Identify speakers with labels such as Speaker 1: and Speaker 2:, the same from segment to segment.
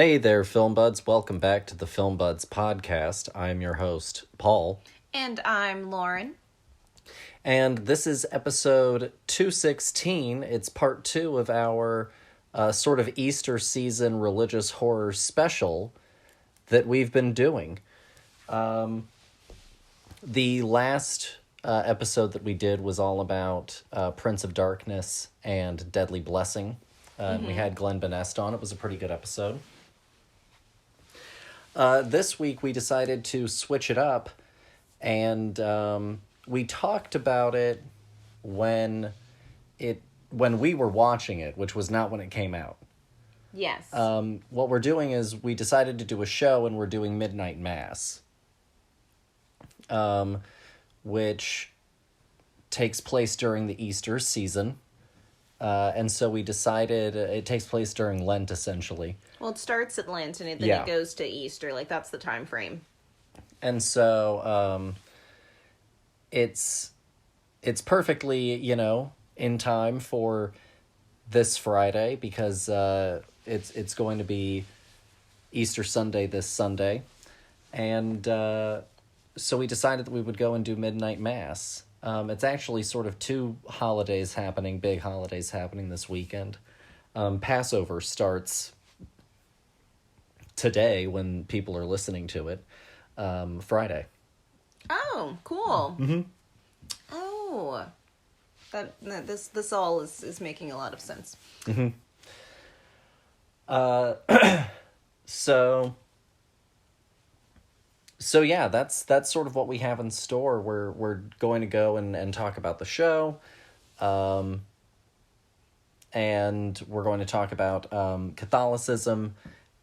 Speaker 1: Hey there, Film Buds. Welcome back to the Film Buds podcast. I'm your host, Paul.
Speaker 2: And I'm Lauren.
Speaker 1: And this is episode 216. It's part 2 of our sort of Easter season religious horror special that we've been doing. The last episode that we did was all about Prince of Darkness and Deadly Blessing. We had Glenn Benest on. It was a pretty good episode. This week we decided to switch it up, and we talked about it when we were watching it, which was not when it came out.
Speaker 2: Yes.
Speaker 1: What we're doing is we decided to do a show, and we're doing Midnight Mass, which takes place during the Easter season. And so we decided it takes place during Lent, essentially.
Speaker 2: Well, it starts at Lent and then it goes to Easter. Like, that's the time frame.
Speaker 1: And so it's perfectly, in time for this Friday because it's going to be Easter Sunday this Sunday. And so we decided that we would go and do Midnight Mass. It's actually sort of two big holidays happening this weekend. Passover starts today when people are listening to it, Friday.
Speaker 2: Oh, cool. Mm-hmm. Oh, this all is making a lot of sense.
Speaker 1: Mm-hmm. So yeah, that's sort of what we have in store. We're going to go and talk about the show, and we're going to talk about Catholicism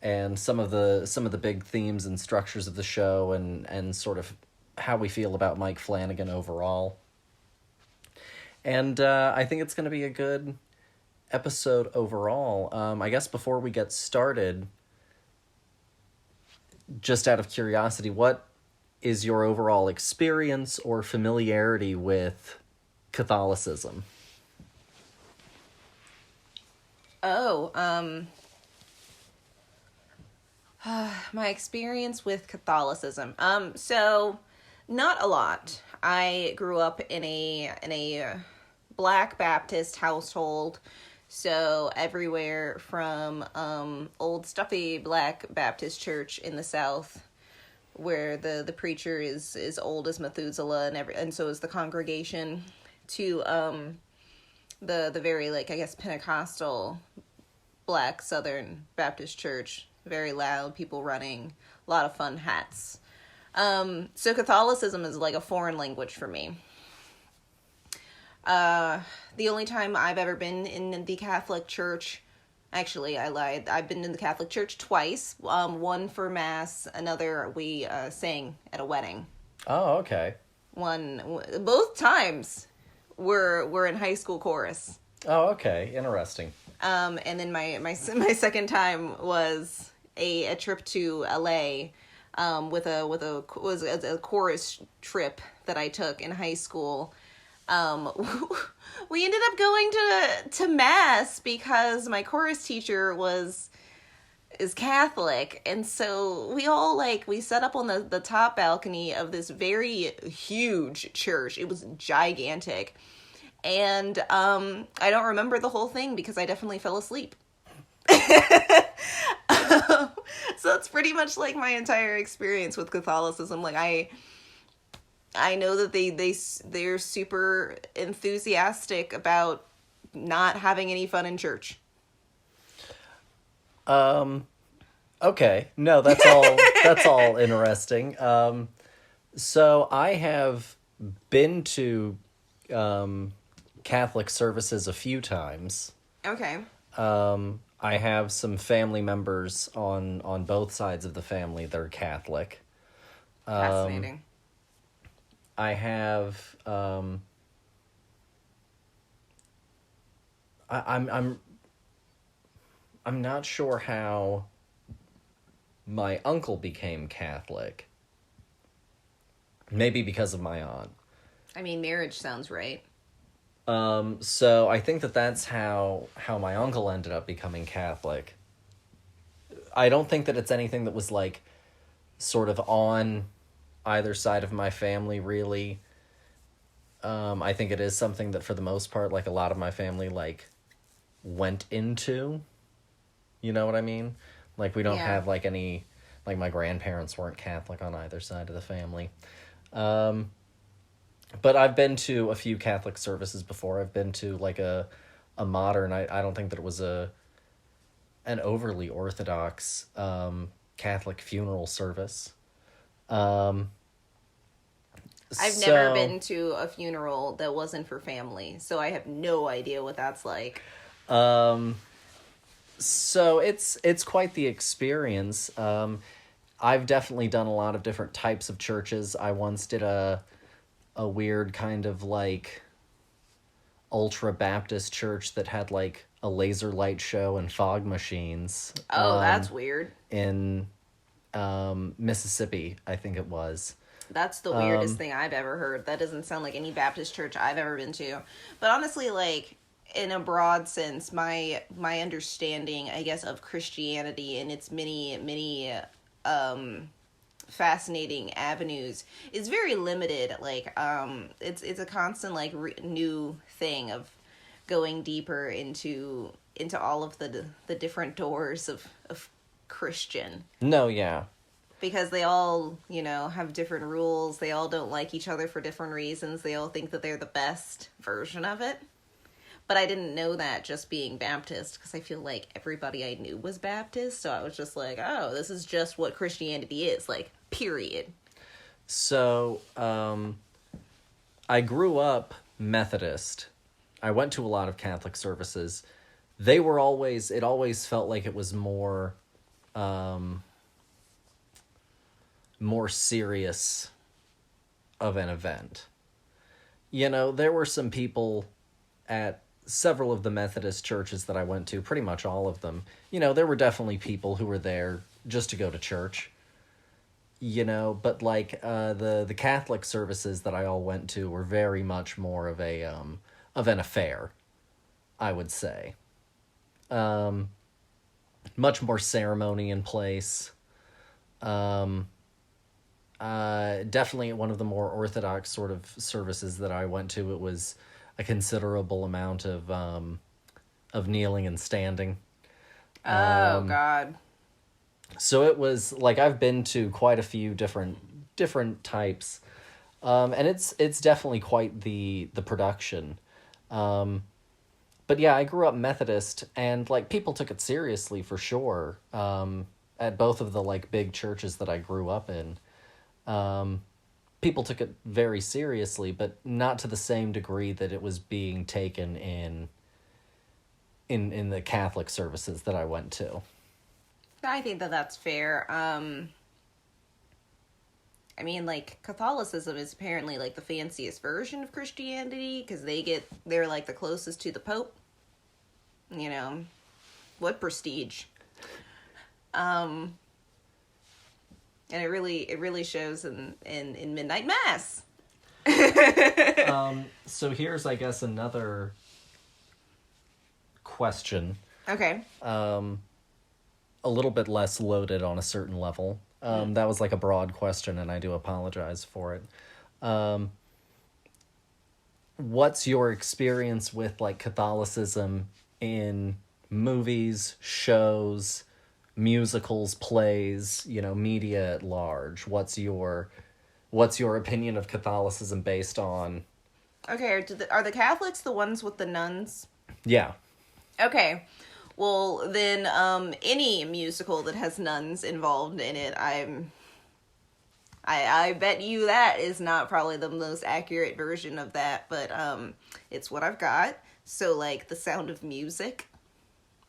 Speaker 1: and some of the big themes and structures of the show, and sort of how we feel about Mike Flanagan overall. And I think it's going to be a good episode overall. I guess before we get started, just out of curiosity, what is your overall experience or familiarity with Catholicism?
Speaker 2: My experience with Catholicism. So not a lot. I grew up in a Black Baptist household. So everywhere from old stuffy Black Baptist church in the South, where the preacher is old as Methuselah and so is the congregation, to the very, like, I guess, Pentecostal Black Southern Baptist church, very loud, people running, a lot of fun hats. So Catholicism is like a foreign language for me. The only time I've ever been in the Catholic Church, actually, I lied. I've been in the Catholic Church twice. One for Mass, another we sang at a wedding.
Speaker 1: Oh, okay.
Speaker 2: Both times were in high school chorus.
Speaker 1: Oh, okay. Interesting.
Speaker 2: And then my second time was a trip to LA, was a chorus trip that I took in high school. We ended up going to Mass because my chorus teacher is Catholic, and so we set up on the top balcony of this very huge church. It was gigantic, and I don't remember the whole thing because I definitely fell asleep. So that's pretty much like my entire experience with Catholicism. Like, I know that they're super enthusiastic about not having any fun in church.
Speaker 1: Okay. No, that's all interesting. So I have been to Catholic services a few times.
Speaker 2: Okay.
Speaker 1: I have some family members on both sides of the family that are Catholic.
Speaker 2: Fascinating.
Speaker 1: I have I'm not sure how my uncle became Catholic. Maybe because of my aunt.
Speaker 2: I mean, marriage sounds right.
Speaker 1: So I think that's how my uncle ended up becoming Catholic. I don't think that it's anything that was, like, sort of on either side of my family, really. I think it is something that, for the most part, like, a lot of my family, like, went into. You know what I mean? Like, we don't
Speaker 2: Yeah.
Speaker 1: have, like, any... Like, my grandparents weren't Catholic on either side of the family. But I've been to a few Catholic services before. I've been to, like, a modern... I don't think that it was an overly Orthodox Catholic funeral service.
Speaker 2: I've never been to a funeral that wasn't for family, so I have no idea what that's like.
Speaker 1: So it's quite the experience. I've definitely done a lot of different types of churches. I once did a weird kind of, like, ultra Baptist church that had, like, a laser light show and fog machines.
Speaker 2: Oh, that's weird.
Speaker 1: In Mississippi, I think it was.
Speaker 2: That's the weirdest thing I've ever heard. That doesn't sound like any Baptist church I've ever been to. But honestly, like, in a broad sense, my understanding, I guess, of Christianity and its many fascinating avenues is very limited. Like, it's a constant, like, new thing of going deeper into all of the different doors of Christian.
Speaker 1: No, yeah.
Speaker 2: Because they all, have different rules. They all don't like each other for different reasons. They all think that they're the best version of it. But I didn't know that just being Baptist, because I feel like everybody I knew was Baptist. So I was just like, oh, this is just what Christianity is, like, period.
Speaker 1: So, I grew up Methodist. I went to a lot of Catholic services. It always felt like it was more serious of an event. There were some people at several of the Methodist churches that I went to, pretty much all of them. There were definitely people who were there just to go to church. But, like, the Catholic services that I all went to were very much more of an affair, I would say. Much more ceremony in place. Definitely one of the more Orthodox sort of services that I went to, it was a considerable amount of kneeling and standing.
Speaker 2: Oh, God.
Speaker 1: So it was, like, I've been to quite a few different types. And it's definitely quite the production. But yeah, I grew up Methodist, and, like, people took it seriously for sure. At both of the, like, big churches that I grew up in. People took it very seriously, but not to the same degree that it was being taken in the Catholic services that I went to.
Speaker 2: I think that that's fair. I mean, like, Catholicism is apparently, like, the fanciest version of Christianity, because they're, like, the closest to the Pope. What prestige. And it really shows in Midnight Mass.
Speaker 1: So here's, I guess, another question.
Speaker 2: Okay.
Speaker 1: A little bit less loaded on a certain level. That was, like, a broad question, and I do apologize for it. What's your experience with, like, Catholicism in movies, shows, musicals, plays, media at large? What's your opinion of Catholicism based on?
Speaker 2: Okay, are the Catholics the ones with the nuns?
Speaker 1: Yeah.
Speaker 2: Okay. Well, then, any musical that has nuns involved in it, I bet you that is not probably the most accurate version of that, but, it's what I've got. So, like, The Sound of Music.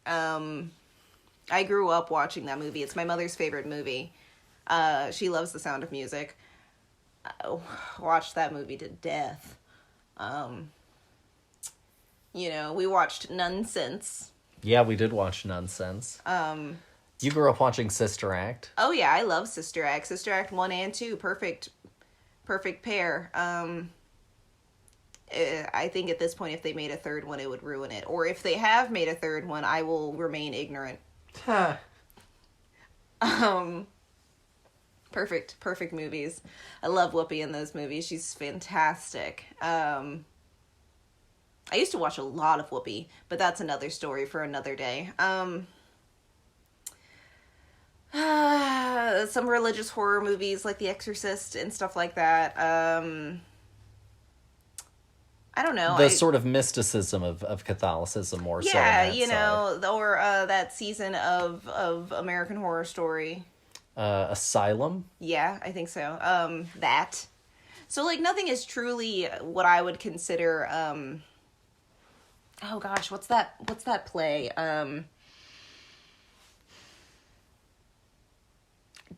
Speaker 2: I grew up watching that movie. It's my mother's favorite movie. She loves The Sound of Music. I watched that movie to death. We watched Nonsense.
Speaker 1: Yeah, we did watch Nonsense. You grew up watching Sister Act.
Speaker 2: Oh yeah, I love Sister Act. Sister Act 1 and 2, perfect pair. I think at this point, if they made a third one, it would ruin it. Or if they have made a third one, I will remain ignorant.
Speaker 1: Huh.
Speaker 2: Um, perfect movies. I love Whoopi in those movies. She's fantastic. I used to watch a lot of Whoopi, but that's another story for another day. Some religious horror movies like The Exorcist and stuff like that. I don't know.
Speaker 1: The sort of mysticism of Catholicism, more so.
Speaker 2: Yeah,
Speaker 1: on that side.
Speaker 2: or that season of American Horror Story.
Speaker 1: Asylum.
Speaker 2: Yeah, I think so. That. So like nothing is truly what I would consider. Oh gosh, what's that play?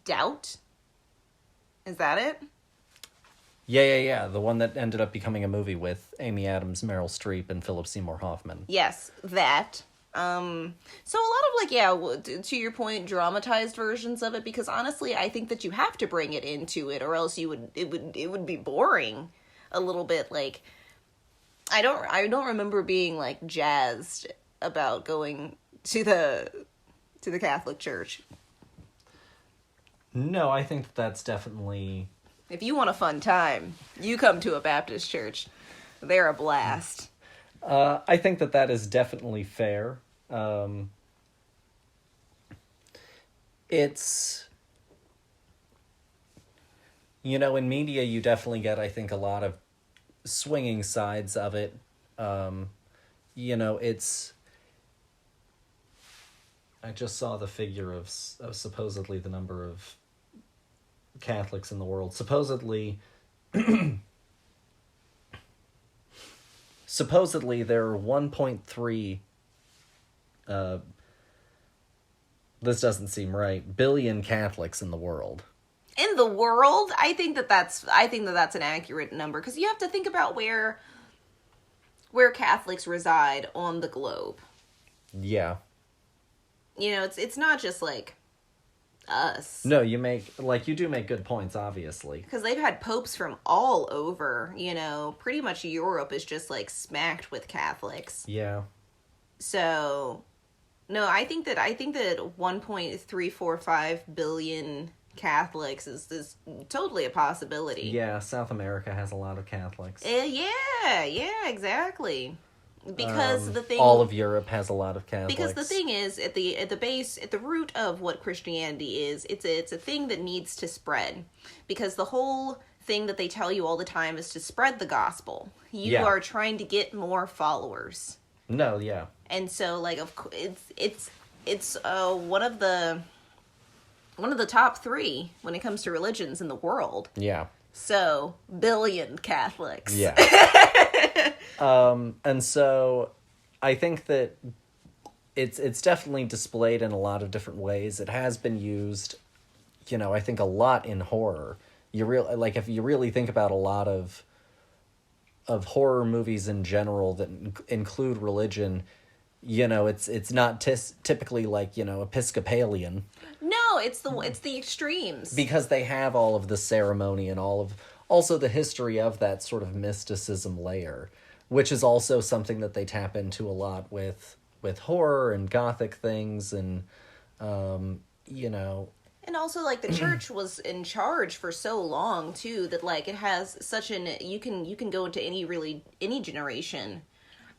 Speaker 2: Doubt. Is that it?
Speaker 1: Yeah. The one that ended up becoming a movie with Amy Adams, Meryl Streep, and Philip Seymour Hoffman.
Speaker 2: Yes, that. So a lot of like, yeah, to your point, dramatized versions of it, because honestly, I think that you have to bring it into it, or else it would be boring a little bit. Like, I don't remember being like jazzed about going to the Catholic Church.
Speaker 1: No, I think that's definitely...
Speaker 2: If you want a fun time, you come to a Baptist church. They're a blast.
Speaker 1: I think that is definitely fair. It's... in media you definitely get, I think, a lot of swinging sides of it. It's... I just saw the figure of supposedly the number of Catholics in the world. Supposedly there are 1.3 this doesn't seem right, billion Catholics in the world.
Speaker 2: In the world? I think that's an accurate number, because you have to think about where Catholics reside on the globe.
Speaker 1: Yeah.
Speaker 2: It's not just like us.
Speaker 1: No, you do make good points, obviously.
Speaker 2: Because they've had popes from all over, pretty much Europe is just like smacked with Catholics.
Speaker 1: Yeah.
Speaker 2: So, no, I think that 1.345 billion Catholics is totally a possibility.
Speaker 1: Yeah, South America has a lot of Catholics.
Speaker 2: Yeah, exactly. Because
Speaker 1: all of Europe has a lot of Catholics.
Speaker 2: Because the thing is, at the base, at the root of what Christianity is, it's a thing that needs to spread. Because the whole thing that they tell you all the time is to spread the gospel. You are trying to get more followers.
Speaker 1: No, yeah.
Speaker 2: And so, like, it's one of the top 3 when it comes to religions in the world.
Speaker 1: Yeah.
Speaker 2: So, billion Catholics.
Speaker 1: Yeah. And so I think that it's definitely displayed in a lot of different ways. It has been used, I think a lot in horror. If you really think about a lot of horror movies in general that include religion, it's not typically like, Episcopalian.
Speaker 2: No, it's the extremes.
Speaker 1: Because they have all of the ceremony and also the history of that sort of mysticism layer, which is also something that they tap into a lot with horror and gothic things, and
Speaker 2: And also, like, the church was in charge for so long too that, like, it has such you can go into any generation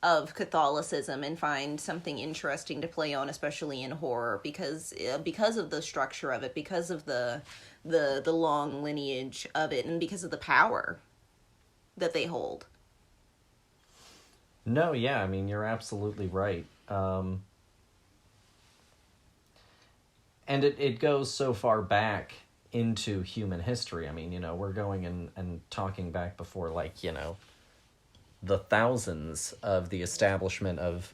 Speaker 2: of Catholicism and find something interesting to play on, especially in horror, because of the structure of it, because of the long lineage of it, and because of the power that they hold.
Speaker 1: No, yeah, I mean, you're absolutely right. And it goes so far back into human history. I mean, we're going and talking back before, like, the thousands of the establishment of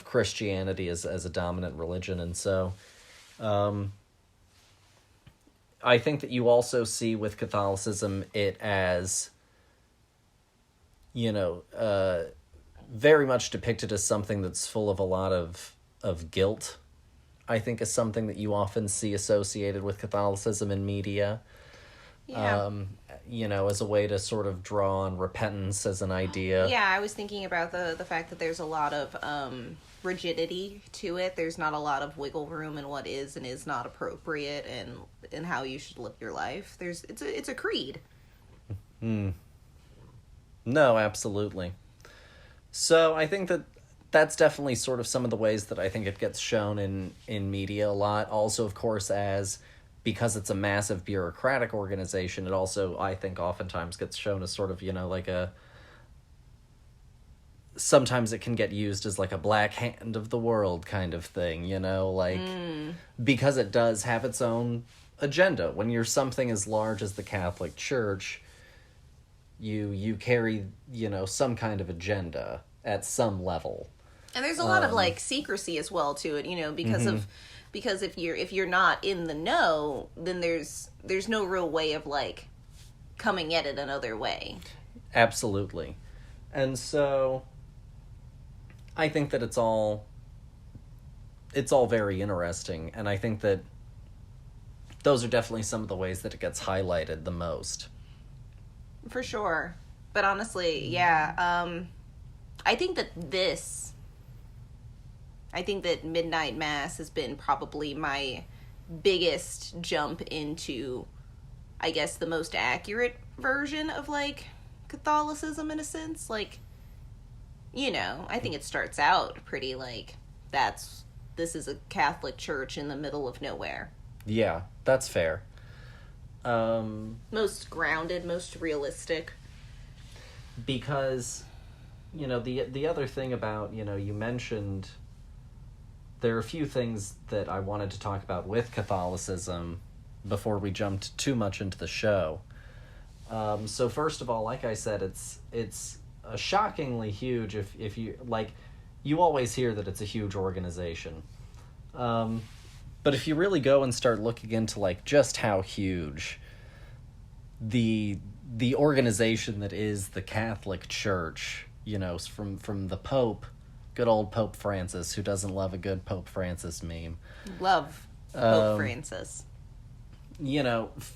Speaker 1: Christianity as a dominant religion. And so I think that you also see with Catholicism it as, very much depicted as something that's full of a lot of guilt. I think is something that you often see associated with Catholicism in media.
Speaker 2: Yeah.
Speaker 1: as a way to sort of draw on repentance as an idea.
Speaker 2: Yeah, I was thinking about the fact that there's a lot of rigidity to it. There's not a lot of wiggle room in what is and is not appropriate and how you should live your life. It's a creed.
Speaker 1: No, absolutely. So I think that's definitely sort of some of the ways that I think it gets shown in media a lot. Also, of course, because it's a massive bureaucratic organization, it also, I think, oftentimes gets shown as sort of, like sometimes it can get used as like a black hand of the world kind of thing, because it does have its own agenda. When you're something as large as the Catholic Church, you carry, some kind of agenda at some level.
Speaker 2: And there's a lot of like secrecy as well to it, because if you're not in the know, then there's no real way of like coming at it another way.
Speaker 1: Absolutely. And so I think that it's all very interesting, and I think that those are definitely some of the ways that it gets highlighted the most.
Speaker 2: For sure. But honestly, yeah, I think that Midnight Mass has been probably my biggest jump into, I guess, the most accurate version of, like, Catholicism in a sense. Like, I think it starts out pretty, like, this is a Catholic church in the middle of nowhere.
Speaker 1: Yeah, that's fair.
Speaker 2: Most grounded, most realistic.
Speaker 1: Because, the other thing about, you mentioned there are a few things that I wanted to talk about with Catholicism before we jumped too much into the show. So first of all, like I said, it's a shockingly huge, if you, like, you always hear that it's a huge organization. But if you really go and start looking into, like, just how huge the organization that is the Catholic Church, from the Pope, good old Pope Francis, who doesn't love a good Pope Francis meme.
Speaker 2: Love Pope Francis.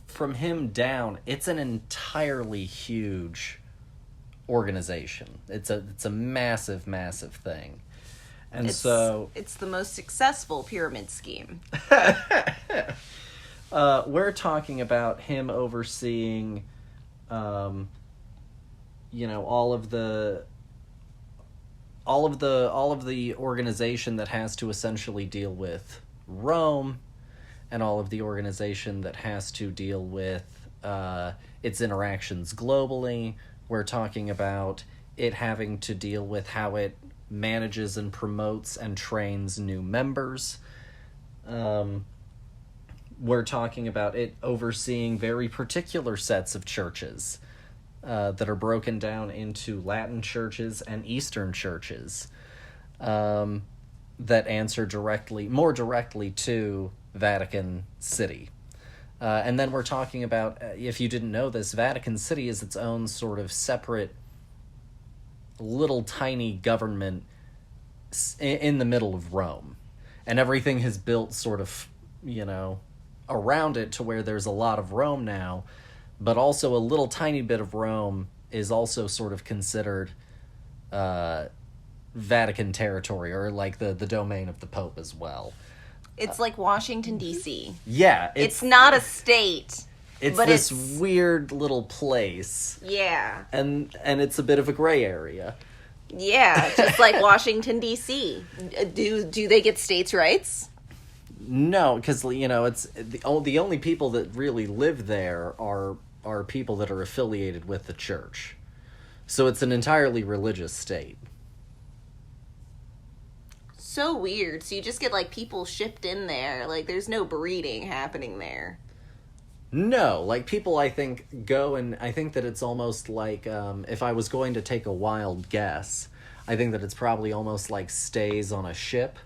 Speaker 1: From him down, it's an entirely huge organization. It's a massive, massive thing. And it's
Speaker 2: the most successful pyramid scheme.
Speaker 1: We're talking about him overseeing, all of the organization that has to essentially deal with Rome, and all of the organization that has to deal with its interactions globally. We're talking about it having to deal with how it manages and promotes and trains new members. We're talking about it overseeing very particular sets of churches that are broken down into Latin churches and Eastern churches that answer more directly to Vatican City. And then we're talking about, if you didn't know this, Vatican City is its own sort of separate little tiny government in the middle of Rome. And everything is built sort of, around it to where there's a lot of Rome now, but also a little tiny bit of Rome is also sort of considered Vatican territory, or like the domain of the Pope as well.
Speaker 2: It's like Washington, D.C.
Speaker 1: Yeah.
Speaker 2: It's not a state.
Speaker 1: It's this weird little place.
Speaker 2: Yeah.
Speaker 1: And it's a bit of a gray area.
Speaker 2: Yeah, just like Washington, D.C. Do they get states' rights?
Speaker 1: No, because, it's the only people that really live there are people that are affiliated with the church. So it's an entirely religious state.
Speaker 2: So weird. So you just get, like, people shipped in there. Like, there's no breeding happening there.
Speaker 1: No, like, people, I think, go, and I think that it's almost like, if I was going to take a wild guess, I think that it's probably almost like stays on a ship.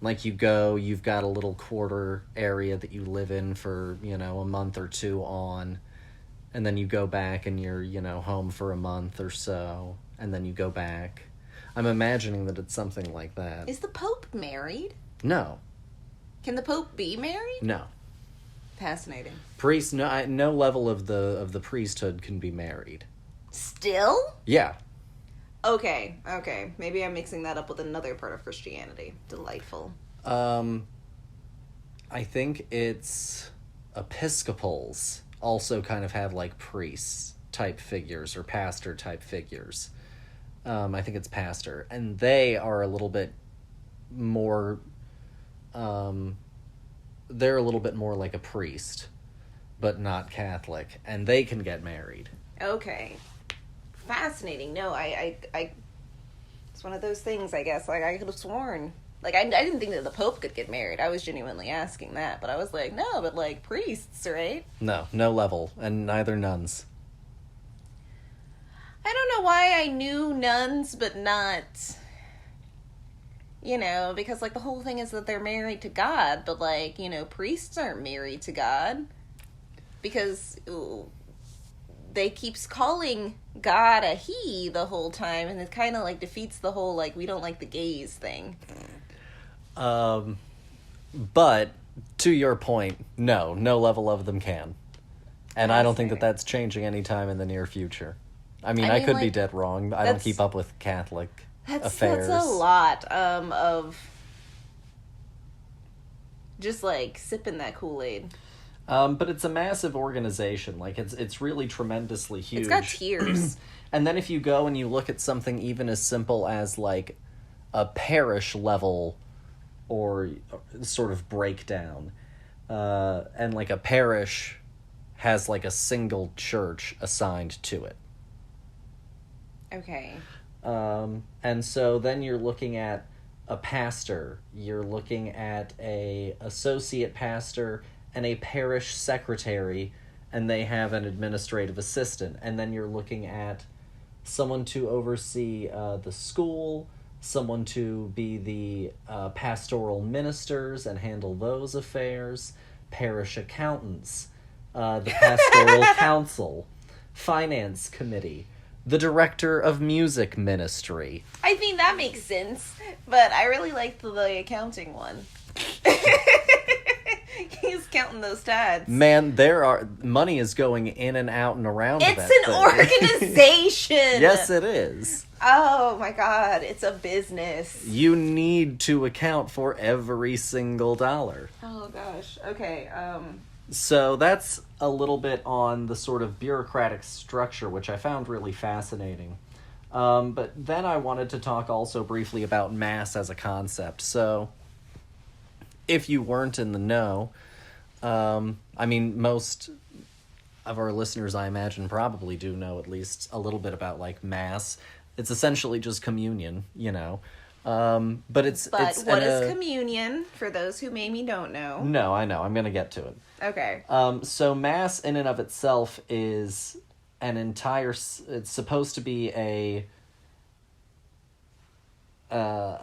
Speaker 1: Like, you go, you've got a little quarter area that you live in for, a month or two on, and then you go back and you're, home for a month or so, and then you go back. I'm imagining that it's something like that.
Speaker 2: Is the Pope married?
Speaker 1: No.
Speaker 2: Can the Pope be married?
Speaker 1: No.
Speaker 2: Fascinating.
Speaker 1: Priest, no level of the priesthood can be married.
Speaker 2: Still?
Speaker 1: Yeah.
Speaker 2: Okay. Maybe I'm mixing that up with another part of Christianity. Delightful.
Speaker 1: I think it's Episcopals also kind of have like priests type figures or pastor type figures. I think it's pastor, and they are a little bit more. They're a little bit more like a priest, but not Catholic, and they can get married.
Speaker 2: Okay. Fascinating. No, I it's one of those things, I guess. Like, I could have sworn. Like, I didn't think that the Pope could get married. I was genuinely asking that. But I was like, no, but, like, priests, right?
Speaker 1: No level, and neither nuns.
Speaker 2: I don't know why I knew nuns, but not... because, like, the whole thing is that they're married to God. But, like, priests aren't married to God. Because... they keeps calling God a he the whole time, and it kind of like defeats the whole like we don't like the gays thing.
Speaker 1: But to your point, no level of them can, and I don't think that that's changing anytime in the near future. I mean I could be dead wrong. I don't keep up with Catholic affairs.
Speaker 2: That's a lot of just like sipping that Kool-Aid.
Speaker 1: But it's a massive organization. Like, it's really tremendously huge.
Speaker 2: It's got tiers.
Speaker 1: And then if you go and you look at something even as simple as, like, a parish level or sort of breakdown, and, like, a parish has, like, a single church assigned to it.
Speaker 2: Okay.
Speaker 1: And so then you're looking at a pastor. You're looking at a associate pastor and a parish secretary, and they have an administrative assistant. And then you're looking at someone to oversee the school, someone to be the pastoral ministers and handle those affairs, parish accountants, the pastoral council, finance committee, the director of music ministry.
Speaker 2: I mean, that makes sense, but I really like the accounting one. He's counting those tads.
Speaker 1: Man, money is going in and out and around.
Speaker 2: It's an organization.
Speaker 1: Yes, it is.
Speaker 2: Oh my God, it's a business.
Speaker 1: You need to account for every single dollar.
Speaker 2: Oh gosh. Okay.
Speaker 1: So that's a little bit on the sort of bureaucratic structure, which I found really fascinating. But then I wanted to talk also briefly about Mass as a concept. So, if you weren't in the know, I mean, most of our listeners, I imagine, probably do know at least a little bit about, like, Mass. It's essentially just communion, But
Speaker 2: what is communion, for those who maybe don't know?
Speaker 1: No, I know. I'm going to get to it.
Speaker 2: Okay.
Speaker 1: So Mass in and of itself is an entire... It's supposed to be a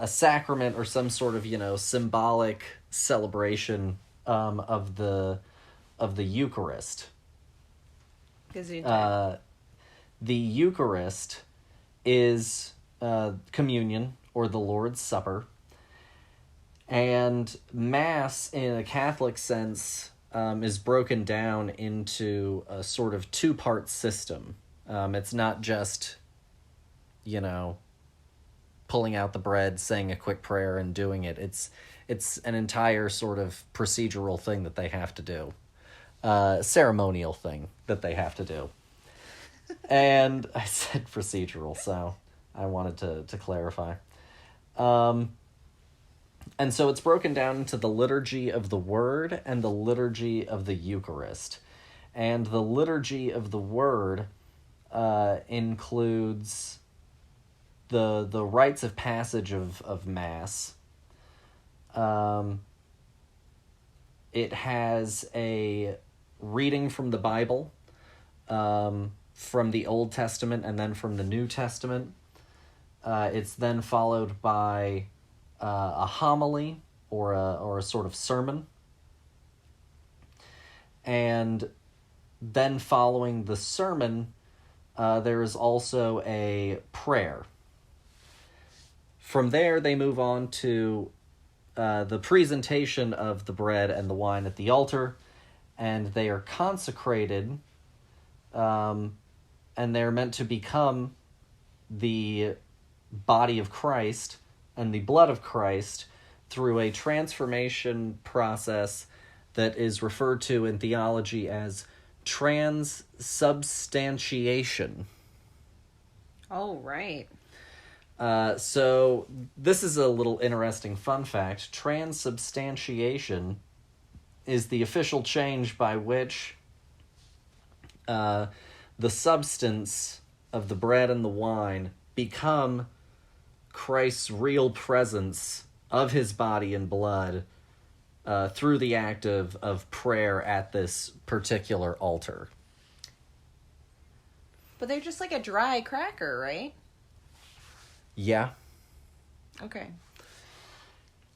Speaker 1: sacrament or some sort of, symbolic celebration of the Eucharist. The Eucharist is communion, or the Lord's Supper, and Mass in a Catholic sense is broken down into a sort of two-part system. It's not just, pulling out the bread, saying a quick prayer, and doing it. It's an entire sort of procedural thing that they have to do. Ceremonial thing that they have to do. And I said procedural, so I wanted to clarify. And so it's broken down into the liturgy of the Word and the liturgy of the Eucharist. And the liturgy of the Word includes the rites of passage of Mass. It has a reading from the Bible, from the Old Testament and then from the New Testament. It's then followed by a homily or a sort of sermon. And then following the sermon, there is also a prayer. From there, they move on to the presentation of the bread and the wine at the altar, and they are consecrated, and they're meant to become the body of Christ and the blood of Christ through a transformation process that is referred to in theology as transubstantiation.
Speaker 2: Oh, right.
Speaker 1: So this is a little interesting fun fact. Transubstantiation is the official change by which the substance of the bread and the wine become Christ's real presence of his body and blood through the act of prayer at this particular altar.
Speaker 2: But they're just like a dry cracker, right?
Speaker 1: Yeah.
Speaker 2: Okay.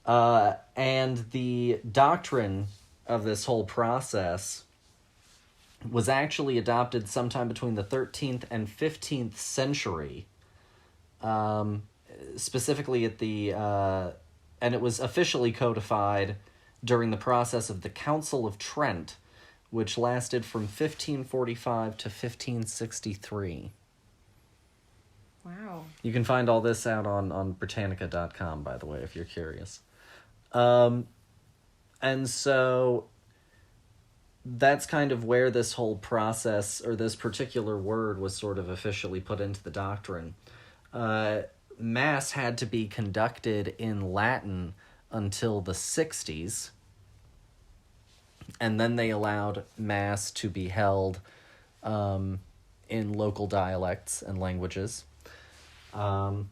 Speaker 1: And the doctrine of this whole process was actually adopted sometime between the 13th and 15th century. Specifically at the... and it was officially codified during the process of the Council of Trent, which lasted from 1545 to 1563.
Speaker 2: Wow.
Speaker 1: You can find all this out on Britannica.com, by the way, if you're curious. And so that's kind of where this whole process, or this particular word, was sort of officially put into the doctrine. Mass had to be conducted in Latin until the 60s, and then they allowed Mass to be held in local dialects and languages. And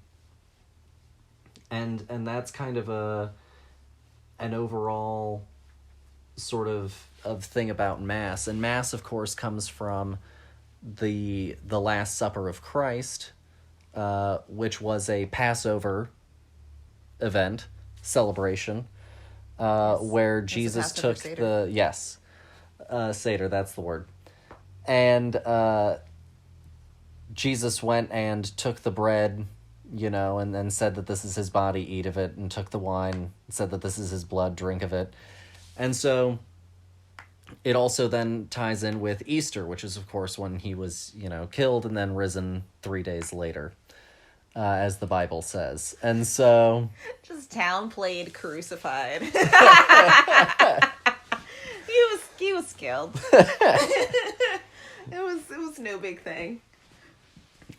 Speaker 1: that's kind of an overall sort of thing about Mass. And Mass, of course, comes from the Last Supper of Christ, which was a Passover event, celebration, where Jesus took
Speaker 2: Seder.
Speaker 1: Seder, that's the word. And Jesus went and took the bread, and then said that this is his body, eat of it, and took the wine, said that this is his blood, drink of it. And so it also then ties in with Easter, which is, of course, when he was, killed and then risen 3 days later, as the Bible says. And so...
Speaker 2: Just town played crucified. He was killed. It was no big thing.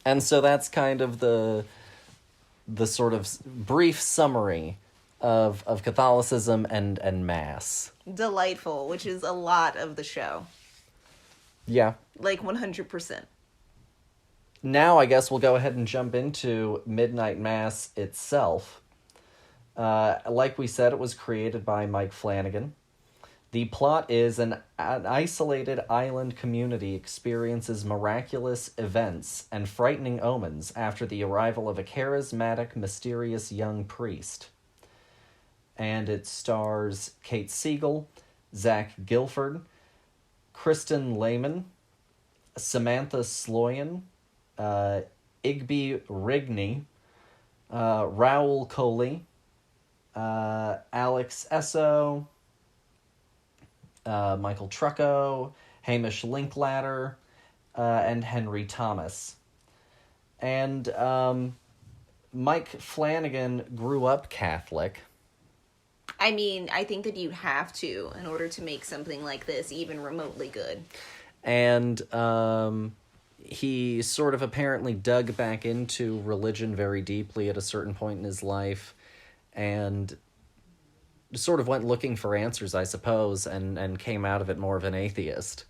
Speaker 1: And so that's kind of the sort of brief summary of Catholicism and Mass.
Speaker 2: Delightful, which is a lot of the show.
Speaker 1: Yeah.
Speaker 2: Like 100%.
Speaker 1: Now I guess we'll go ahead and jump into Midnight Mass itself. Like we said, it was created by Mike Flanagan. The plot is an isolated island community experiences miraculous events and frightening omens after the arrival of a charismatic, mysterious young priest. And it stars Kate Siegel, Zach Gilford, Kristen Lehman, Samantha Sloyan, Igby Rigney, Raoul Coley, Alex Esso, Michael Trucco, Hamish Linklater, and Henry Thomas. And Mike Flanagan grew up Catholic.
Speaker 2: I mean, I think that you have to in order to make something like this even remotely good.
Speaker 1: And he sort of apparently dug back into religion very deeply at a certain point in his life, and sort of went looking for answers, I suppose, and came out of it more of an atheist.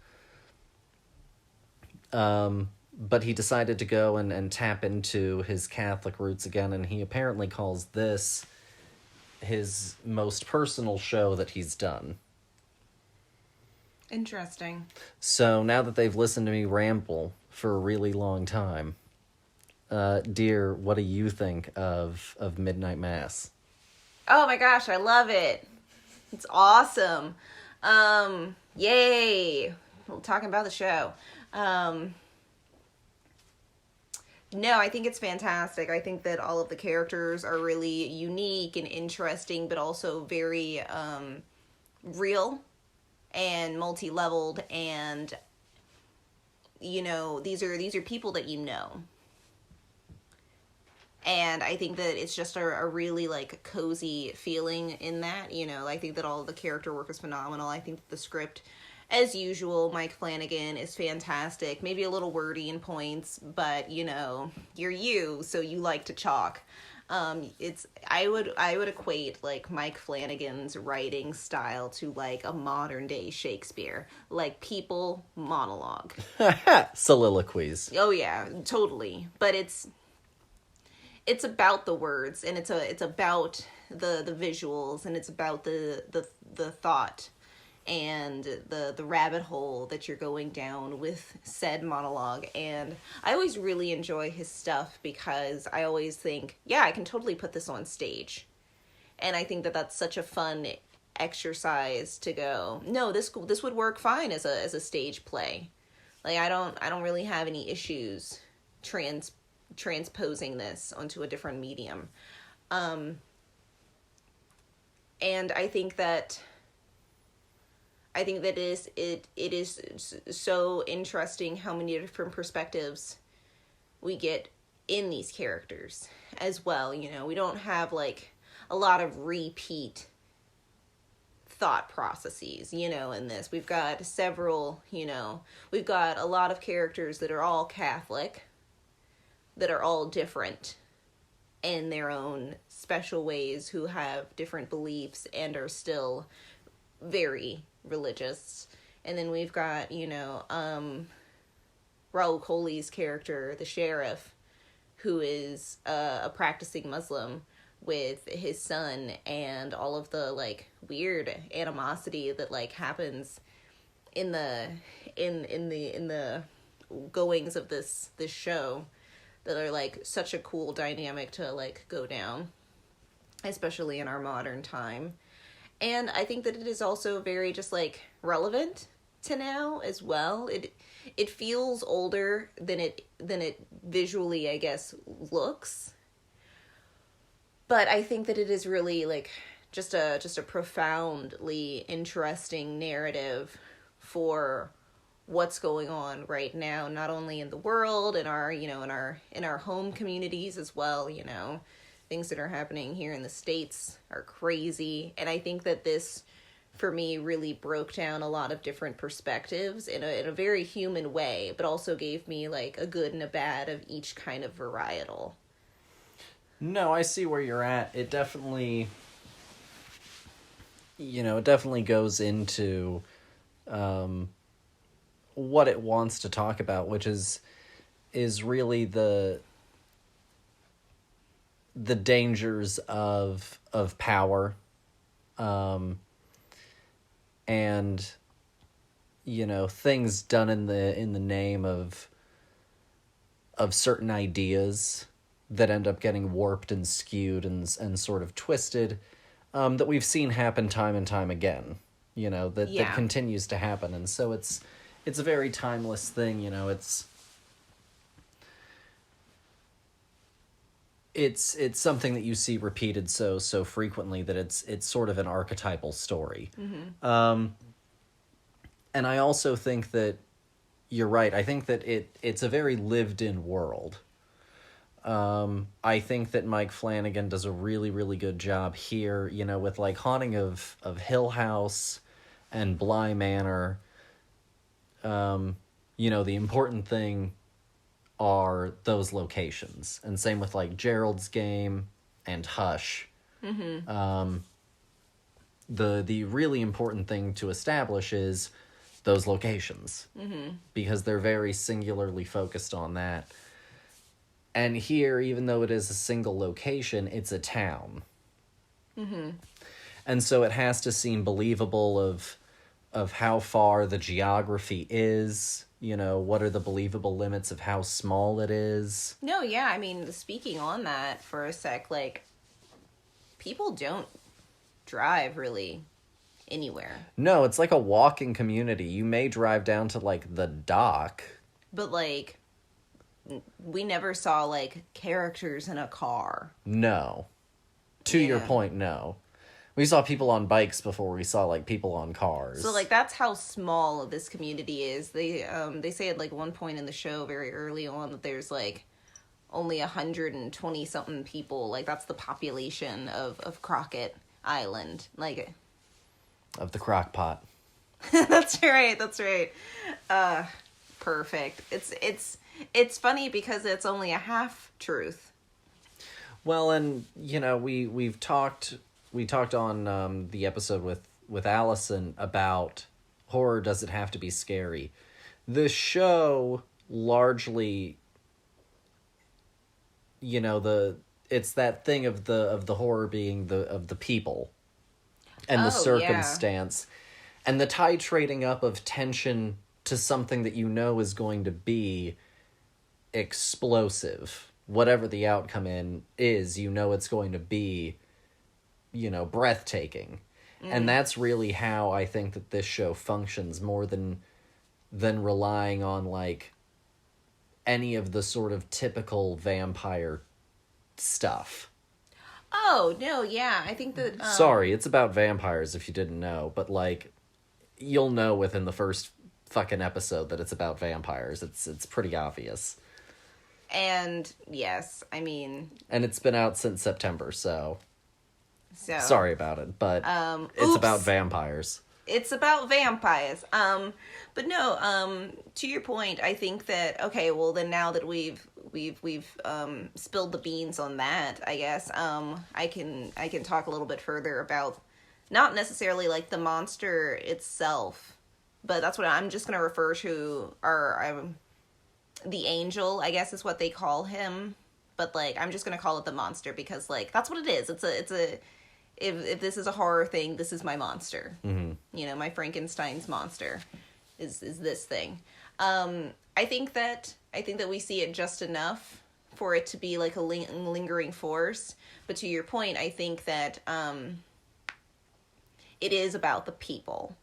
Speaker 1: But he decided to go and tap into his Catholic roots again, and he apparently calls this his most personal show that he's done.
Speaker 2: Interesting.
Speaker 1: So now that they've listened to me ramble for a really long time, dear, what do you think of Midnight Mass?
Speaker 2: Oh my gosh, I love it. It's awesome. Yay. We're talking about the show. No, I think it's fantastic. I think that all of the characters are really unique and interesting, but also very real and multi-leveled, and these are people that and I think that it's just a really like cozy feeling in that. I think that all of the character work is phenomenal. I think that the script, as usual, Mike Flanagan is fantastic. Maybe a little wordy in points, but you're you, so you like to chalk. I would equate like Mike Flanagan's writing style to like a modern day Shakespeare, like people monologue.
Speaker 1: Soliloquies.
Speaker 2: Oh yeah, totally. But it's about the words, and it's about the visuals, and it's about the thought and the rabbit hole that you're going down with said monologue. And I always really enjoy his stuff because I always think, yeah, I can totally put this on stage. And I think that that's such a fun exercise to go, no, this would work fine as a stage play. Like I don't really have any issues transposing this onto a different medium. And I think that it is so interesting how many different perspectives we get in these characters as well. We don't have like a lot of repeat thought processes, in this. We've got several, we've got a lot of characters that are all Catholic, that are all different in their own special ways, who have different beliefs and are still very religious. And then we've got, Raul Coley's character, the sheriff, who is a practicing Muslim with his son, and all of the like weird animosity that like happens in the goings of this show, that are like such a cool dynamic to like go down, especially in our modern time. And I think that it is also very just like relevant to now as well. It feels older than it visually, I guess, looks. But I think that it is really like just a profoundly interesting narrative for what's going on right now, not only in the world, in our in our home communities as well. Things that are happening here in the States are crazy. And I think that this, for me, really broke down a lot of different perspectives in a very human way, but also gave me like a good and a bad of each kind of varietal.
Speaker 1: No, I see where you're at. It definitely, it definitely goes into what it wants to talk about, which is really the dangers of power, and things done in the name of certain ideas that end up getting warped and skewed and sort of twisted, that we've seen happen time and time again. That continues to happen, and so it's a very timeless thing. It's something that you see repeated so frequently that it's sort of an archetypal story. Mm-hmm. And I also think that you're right. I think that it's a very lived-in world. I think that Mike Flanagan does a really, really good job here, with like Haunting of Hill House and Bly Manor. The important thing are those locations, and same with like Gerald's Game and Hush. Mm-hmm. The really important thing to establish is those locations, mm-hmm. because they're very singularly focused on that. And here, even though it is a single location, it's a town. Mm-hmm. And so it has to seem believable of how far the geography is. What are the believable limits of how small it is?
Speaker 2: No, yeah, I mean, speaking on that for a sec, like, people don't drive really anywhere.
Speaker 1: No, it's like a walking community. You may drive down to, like, the dock.
Speaker 2: But, like, we never saw, like, characters in a car.
Speaker 1: No. To your point, no. We saw people on bikes before we saw, like, people on cars.
Speaker 2: So, like, that's how small this community is. They say at, like, one point in the show very early on that there's, like, only 120 something people. Like, that's the population of Crockett Island. Like,
Speaker 1: of the crock pot.
Speaker 2: that's right. Perfect. It's funny because it's only a half truth.
Speaker 1: Well, and, you know, we talked on the episode with Allison about horror doesn't have to be scary. The show largely, you know, it's that thing of the horror being of the people and the circumstance, and the titrating up of tension to something that you know is going to be explosive. Whatever the outcome is, you know it's going to be, you know, breathtaking. And that's really how I think that this show functions, more than relying on, like, any of the sort of typical vampire stuff.
Speaker 2: Oh, no, yeah. I think that...
Speaker 1: Sorry, it's about vampires if you didn't know, but, like, you'll know within the first fucking episode that it's about vampires. It's pretty obvious.
Speaker 2: And, yes, I mean...
Speaker 1: And it's been out since September, so... Sorry about it, but it's about vampires.
Speaker 2: It's about vampires. But no, to your point, I think that, okay, well then now that we've spilled the beans on that, I guess, I can talk a little bit further about not necessarily like the monster itself, but that's what I'm just going to refer to the angel, I guess is what they call him. But like, I'm just going to call it the monster because like, that's what it is. If this is a horror thing, this is my monster. Mm-hmm. You know, my Frankenstein's monster is this thing. I think that we see it just enough for it to be like a lingering force. But to your point, I think that it is about the people.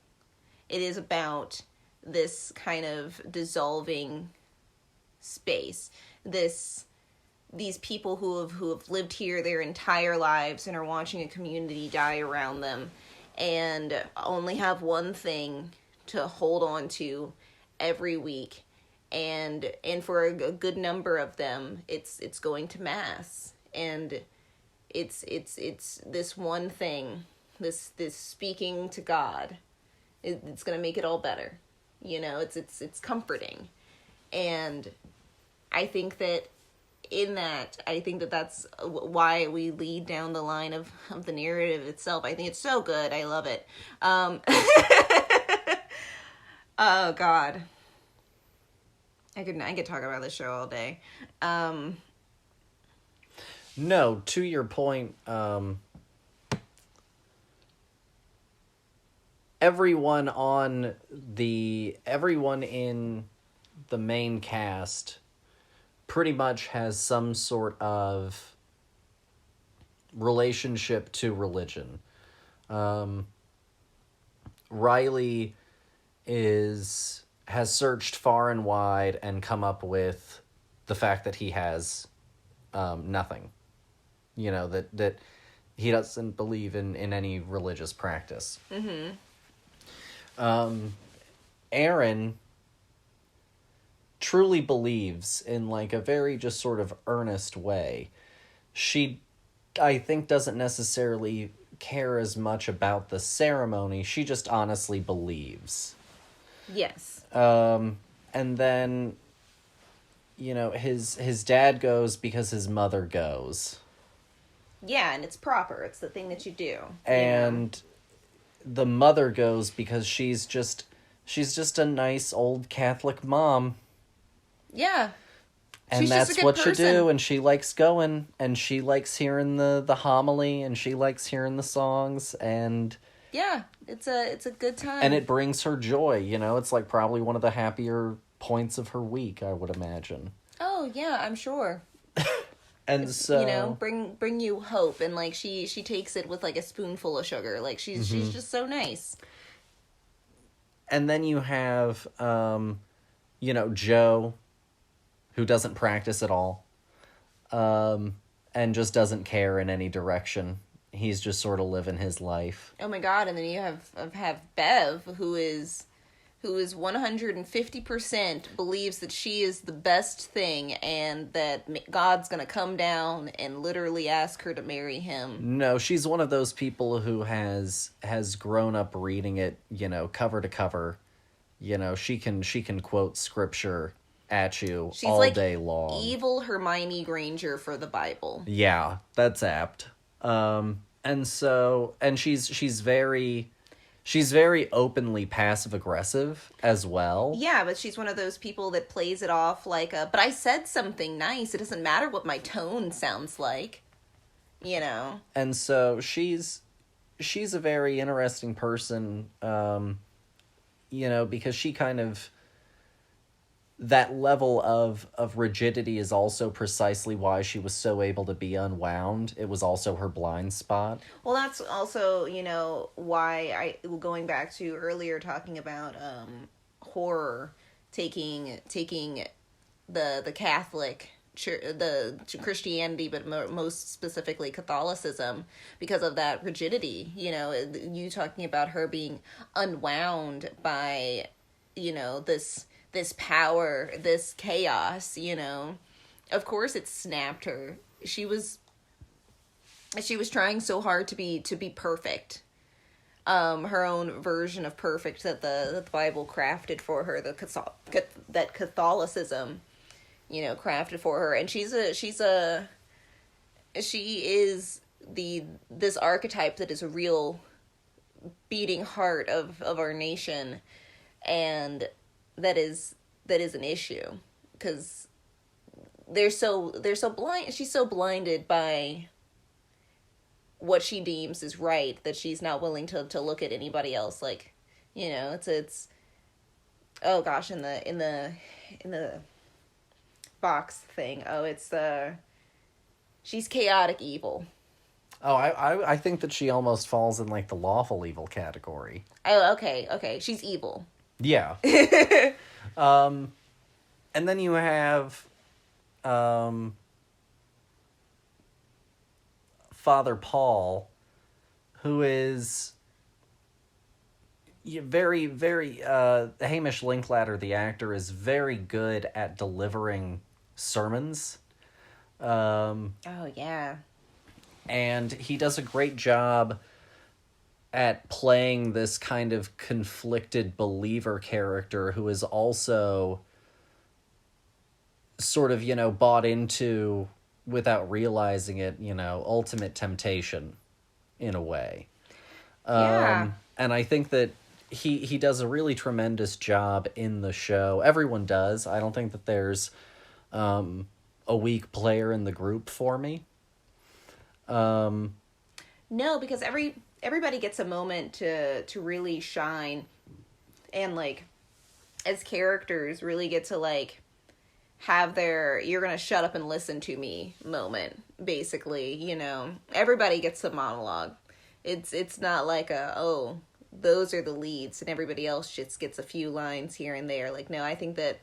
Speaker 2: It is about this kind of dissolving space. These people who have lived here their entire lives and are watching a community die around them and only have one thing to hold on to every week. And for a good number of them, it's going to mass. And it's this one thing, this speaking to God. It's going to make it all better. You know, it's comforting. And I think that that's why we lead down the line of the narrative itself. I think it's so good. I love it. Oh God. I could talk about this show all day.
Speaker 1: No, to your point, everyone in the main cast pretty much has some sort of relationship to religion. Riley has searched far and wide and come up with the fact that he has nothing. You know, that he doesn't believe in any religious practice. Mm-hmm. Aaron truly believes in like a very just sort of earnest way. She, I think, doesn't necessarily care as much about the ceremony. She just honestly believes.
Speaker 2: Yes.
Speaker 1: And then, you know, his dad goes because his mother goes.
Speaker 2: Yeah, and it's proper. It's the thing that you do.
Speaker 1: And the mother goes because she's just a nice old Catholic mom.
Speaker 2: Yeah.
Speaker 1: And
Speaker 2: she's
Speaker 1: that's
Speaker 2: just a good
Speaker 1: what
Speaker 2: person.
Speaker 1: you do, and she likes going, and she likes hearing the homily, and she likes hearing the songs, and...
Speaker 2: Yeah, it's a good time.
Speaker 1: And it brings her joy, you know? It's like probably one of the happier points of her week, I would imagine.
Speaker 2: Oh, yeah, I'm sure.
Speaker 1: And so...
Speaker 2: You know, bring you hope, and like she takes it with like a spoonful of sugar. Like she's just so nice.
Speaker 1: And then you have, you know, Joe, who doesn't practice at all, and just doesn't care in any direction. he's just sort of living his life.
Speaker 2: Oh my god! And then you have Bev, who is 150% believes that she is the best thing, and that God's gonna come down and literally ask her to marry him.
Speaker 1: No, she's one of those people who has grown up reading it, cover to cover. She can quote scripture at you
Speaker 2: She's
Speaker 1: all
Speaker 2: like
Speaker 1: day long.
Speaker 2: evil Hermione Granger for the Bible.
Speaker 1: Yeah, that's apt. And she's very openly passive aggressive as well.
Speaker 2: Yeah, but she's one of those people that plays it off like but I said something nice. It doesn't matter what my tone sounds like.
Speaker 1: And so she's a very interesting person, because she kind of, that level of rigidity is also precisely why she was so able to be unwound. It was also her blind spot.
Speaker 2: Well, that's also, why going back to earlier talking about horror taking the Catholic the Christianity, but most specifically Catholicism, because of that rigidity. You talking about her being unwound by, this power, this chaos. Of course it snapped her. She was trying so hard to be perfect. Her own version of perfect that the Bible crafted for her, that Catholicism, crafted for her. And she is this archetype that is a real beating heart of our nation, and that is an issue, because they're so blind. She's so blinded by what she deems is right that she's not willing to look at anybody else. Like, it's oh gosh, in the box thing. Oh, it's she's chaotic evil.
Speaker 1: Oh, I think that she almost falls in like the lawful evil category.
Speaker 2: Oh, okay. She's evil.
Speaker 1: Yeah. And then you have Father Paul, who is very, very Hamish Linklater, the actor, is very good at delivering sermons.
Speaker 2: Oh yeah.
Speaker 1: And he does a great job at playing this kind of conflicted believer character who is also sort of, bought into, without realizing it, ultimate temptation in a way.
Speaker 2: Yeah.
Speaker 1: And I think that he does a really tremendous job in the show. Everyone does. I don't think that there's a weak player in the group for me.
Speaker 2: No, because everybody gets a moment to really shine, and like as characters really get to like have their "you're gonna shut up and listen to me" moment. Basically, everybody gets a monologue. It's not like those are the leads and everybody else just gets a few lines here and there. Like, no, I think that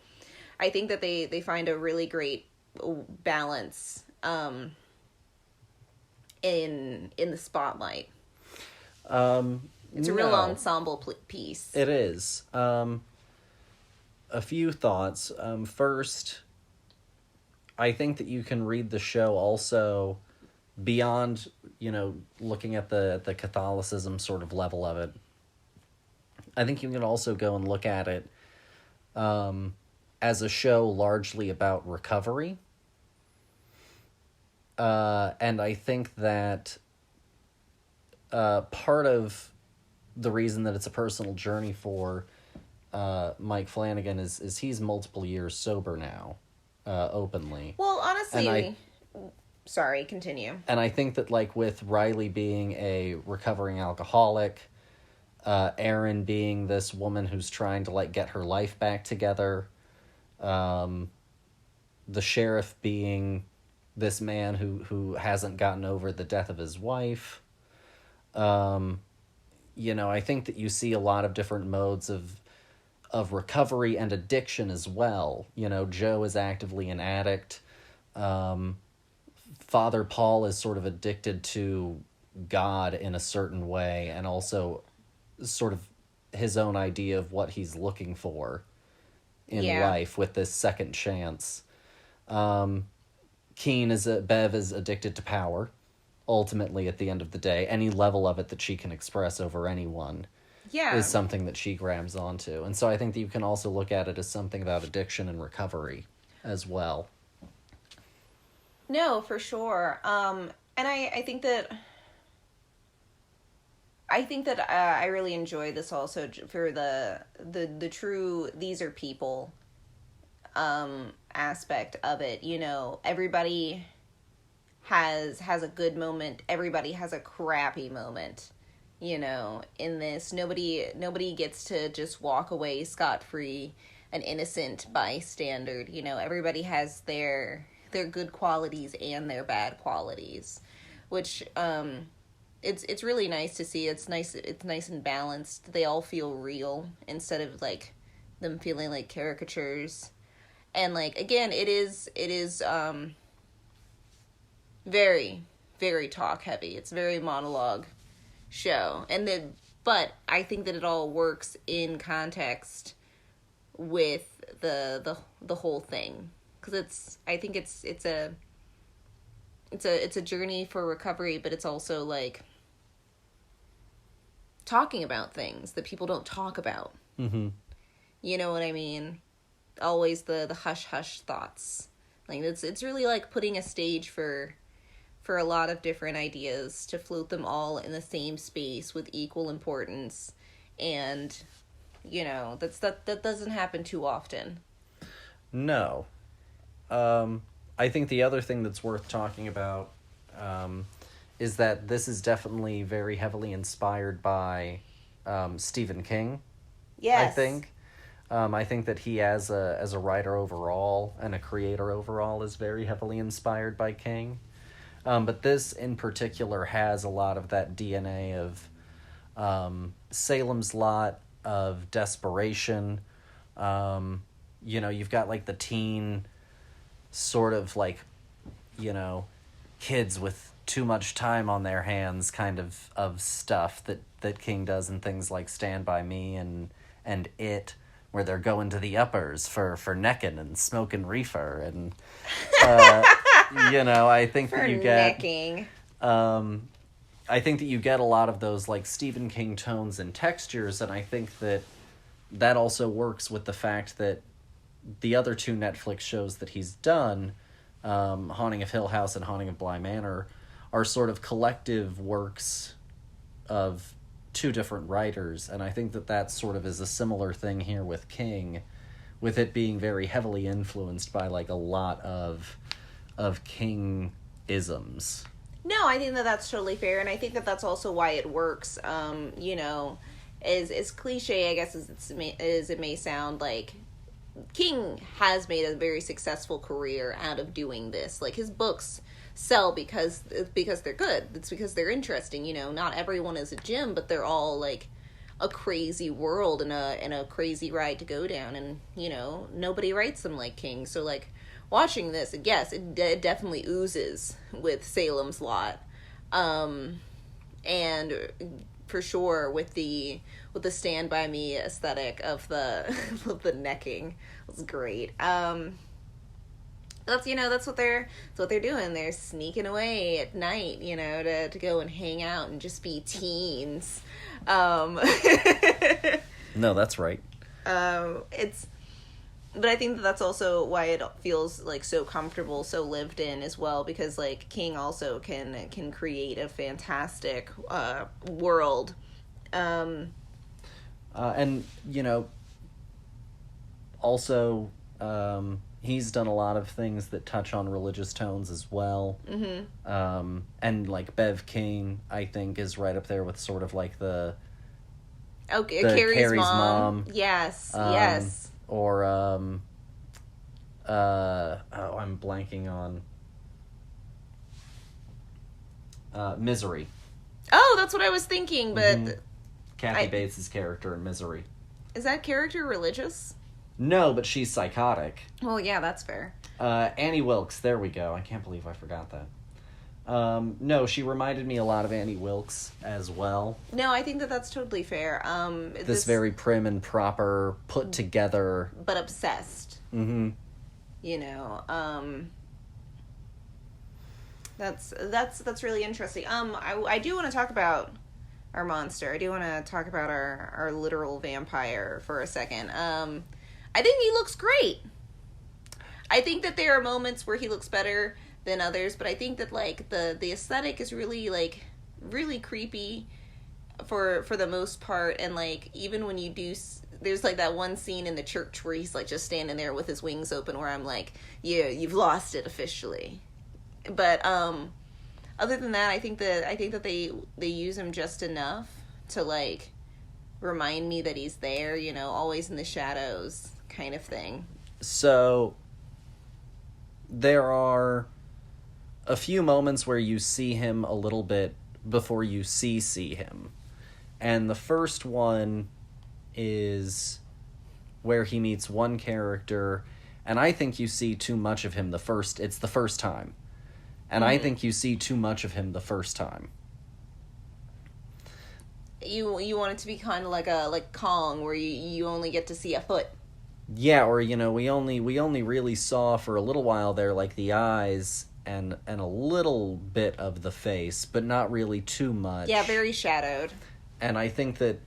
Speaker 2: they find a really great balance in the spotlight. It's a real ensemble piece.
Speaker 1: It is. A few thoughts. First, I think that you can read the show also beyond, looking at the Catholicism sort of level of it. I think you can also go and look at it as a show largely about recovery. And I think that part of the reason that it's a personal journey for Mike Flanagan is he's multiple years sober now, openly.
Speaker 2: Well, honestly, sorry, continue.
Speaker 1: And I think that, like, with Riley being a recovering alcoholic, Erin being this woman who's trying to, like, get her life back together, the sheriff being this man who hasn't gotten over the death of his wife, I think that you see a lot of different modes of recovery and addiction as well. Joe is actively an addict. Father Paul is sort of addicted to God in a certain way, and also sort of his own idea of what he's looking for in life with this second chance. Bev is addicted to power. Ultimately, at the end of the day, any level of it that she can express over anyone is something that she grabs onto. And so I think that you can also look at it as something about addiction and recovery as well.
Speaker 2: No, for sure. And I think that I really enjoy this also for the true these are people aspect of it. You know, everybody has a good moment. Everybody has a crappy moment. You know, in this, nobody gets to just walk away scot-free, an innocent bystander. You know, everybody has their good qualities and their bad qualities, which it's really nice to see. It's nice and balanced. They all feel real instead of like them feeling like caricatures. And like again, it is very, very talk heavy. It's very monologue show. But I think that it all works in context with the whole thing, because I think it's a journey for recovery, but it's also like talking about things that people don't talk about.
Speaker 1: Mm-hmm.
Speaker 2: You know what I mean? Always the hush hush thoughts. Like it's really like putting a stage for a lot of different ideas to float them all in the same space with equal importance, and you know that doesn't happen too often.
Speaker 1: No. I think the other thing that's worth talking about is that this is definitely very heavily inspired by Stephen King.
Speaker 2: Yes.
Speaker 1: I think that he as a writer overall and a creator overall is very heavily inspired by King. But this in particular has a lot of that DNA of Salem's Lot, of desperation. You know, you've got like the teen sort of like, you know, kids with too much time on their hands kind of stuff that King does in things like Stand By Me and It, where they're going to the uppers for necking and smoking reefer. And, you know, I think that you get...
Speaker 2: necking.
Speaker 1: I think that you get a lot of those like Stephen King tones and textures, and I think that also works with the fact that the other two Netflix shows that he's done, Haunting of Hill House and Haunting of Bly Manor, are sort of collective works of two different writers, and I think that sort of is a similar thing here with King, with it being very heavily influenced by like a lot of King-isms.
Speaker 2: No, I think that's totally fair, and I think that's also why it works. You know, as cliche, I guess, as it may sound, like King has made a very successful career out of doing this. Like his books sell because they're good. It's because they're interesting. You know, not everyone is a Jim, but they're all like a crazy world and a crazy ride to go down. And you know, nobody writes them like King. So like watching this, yes, it definitely oozes with Salem's Lot, and for sure with the Stand By Me aesthetic of the of the necking. It's great. That's what they're doing. They're sneaking away at night, you know, to go and hang out and just be teens.
Speaker 1: No, that's right.
Speaker 2: But I think that's also why it feels like so comfortable, so lived in as well, because like King also can create a fantastic world.
Speaker 1: And you know, also he's done a lot of things that touch on religious tones as well.
Speaker 2: Mm-hmm.
Speaker 1: And like Bev King, I think, is right up there with sort of like the
Speaker 2: Carrie's mom. Yes, yes.
Speaker 1: Or I'm blanking on Misery.
Speaker 2: Oh, that's what I was thinking, but
Speaker 1: mm-hmm. Kathy Bates' character in Misery.
Speaker 2: Is that character religious?
Speaker 1: No, but she's psychotic.
Speaker 2: Well, yeah, that's fair.
Speaker 1: Annie Wilkes, there we go. I can't believe I forgot that. No, she reminded me a lot of Annie Wilkes as well.
Speaker 2: No, I think that that's totally fair.
Speaker 1: This very prim and proper, put together,
Speaker 2: but obsessed.
Speaker 1: Mm-hmm.
Speaker 2: You know, that's really interesting. I do want to talk about our monster. I do want to talk about our literal vampire for a second. I think he looks great. I think that there are moments where he looks better than others, but I think that like the aesthetic is really like really creepy for the most part, and like even when you do there's like that one scene in the church where he's like just standing there with his wings open where I'm like, yeah, you've lost it officially. But other than that, I think that they use him just enough to like remind me that he's there, you know, always in the shadows kind of thing.
Speaker 1: So there are a few moments where you see him a little bit before you see him. And the first one is where he meets one character, and I think you see too much of him it's the first time. And I think you see too much of him the first time.
Speaker 2: You want it to be kind of like Kong, where you only get to see a foot.
Speaker 1: Yeah, or you know, we only really saw for a little while there like the eyes and a little bit of the face, but not really too much.
Speaker 2: Yeah, very shadowed.
Speaker 1: And I think that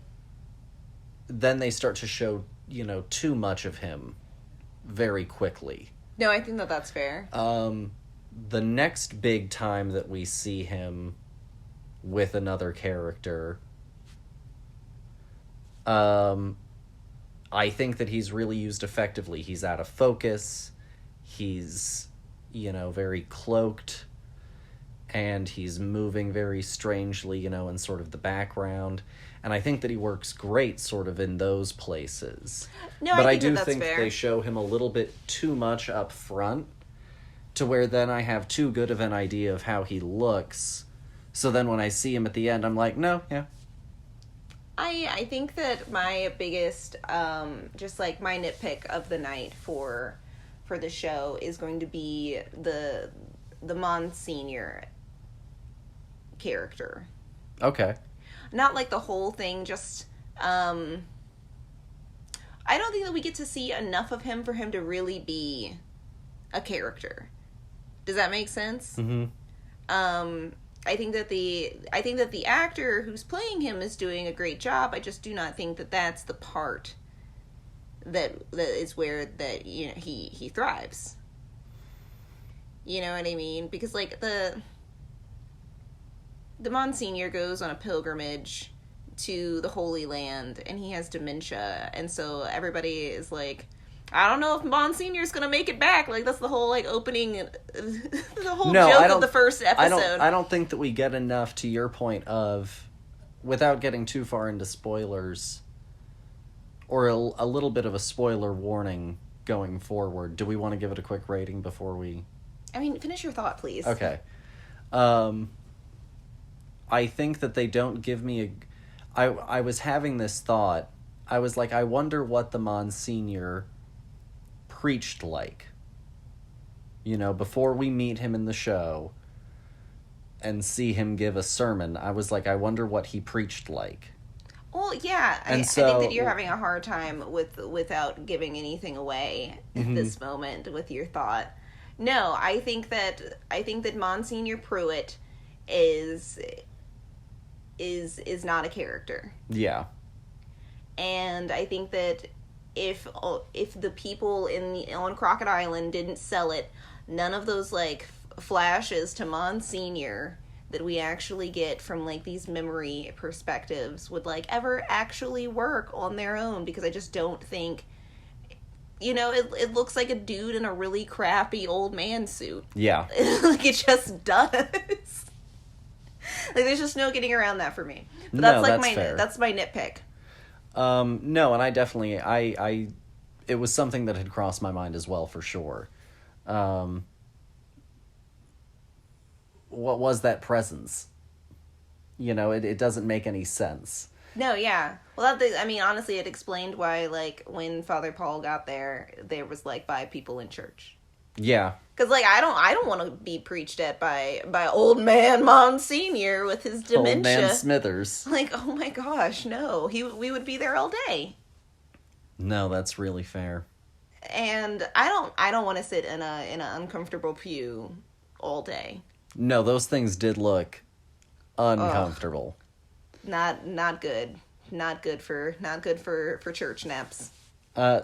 Speaker 1: then they start to show, you know, too much of him very quickly.
Speaker 2: No, I think that that's fair.
Speaker 1: The next big time that we see him with another character, I think that he's really used effectively. He's out of focus. He's, you know, very cloaked. And he's moving very strangely, you know, in sort of the background. And I think that he works great sort of in those places.
Speaker 2: No,
Speaker 1: but
Speaker 2: I
Speaker 1: do
Speaker 2: that's
Speaker 1: think
Speaker 2: fair.
Speaker 1: They show him a little bit too much up front, to where then I have too good of an idea of how he looks. So then when I see him at the end, I'm like, no, yeah.
Speaker 2: I think that my biggest, just like my nitpick of the night for the show is going to be the Monsignor character.
Speaker 1: Okay.
Speaker 2: Not like the whole thing, just, I don't think that we get to see enough of him for him to really be a character. Does that make sense?
Speaker 1: Mm-hmm.
Speaker 2: I think that the actor who's playing him is doing a great job. I just do not think that that's the part that is where that, you know, he thrives. You know what I mean? Because like the Monsignor goes on a pilgrimage to the Holy Land and he has dementia, and so everybody is like, I don't know if Monsignor's gonna make it back. Like, that's the whole, like, opening, the whole joke of the first episode.
Speaker 1: I don't think that we get enough, to your point of, without getting too far into spoilers, or a little bit of a spoiler warning going forward. Do we want to give it a quick rating before we...
Speaker 2: I mean, finish your thought, please.
Speaker 1: Okay. I think that they don't give me I was having this thought. I was like, I wonder what the Monsignor preached like, you know, before we meet him in the show and see him give a sermon. I was like, I wonder what he preached like.
Speaker 2: Well, yeah, I think that you're having a hard time without giving anything away at this moment with your thought. No, I think that Monsignor Pruitt is not a character.
Speaker 1: Yeah.
Speaker 2: And I think that if the people on Crockett Island didn't sell it, none of those like flashes to Monsignor that we actually get from like these memory perspectives would like ever actually work on their own, because I just don't think, you know, it looks like a dude in a really crappy old man suit.
Speaker 1: Yeah.
Speaker 2: Like, it just does. Like, there's just no getting around that for me. But that's my nitpick.
Speaker 1: No, and I definitely, it was something that had crossed my mind as well, for sure. What was that presence? You know, it doesn't make any sense.
Speaker 2: No, yeah. Well, I mean, honestly, it explained why, like, when Father Paul got there was, like, 5 people in church.
Speaker 1: Yeah.
Speaker 2: Because, like, I don't want to be preached at by old man Monsignor with his dementia.
Speaker 1: Old man Smithers.
Speaker 2: Like, oh my gosh, no. We would be there all day.
Speaker 1: No, that's really fair.
Speaker 2: And I don't want to sit in an uncomfortable pew all day.
Speaker 1: No, those things did look uncomfortable.
Speaker 2: Not good. Not good for church naps.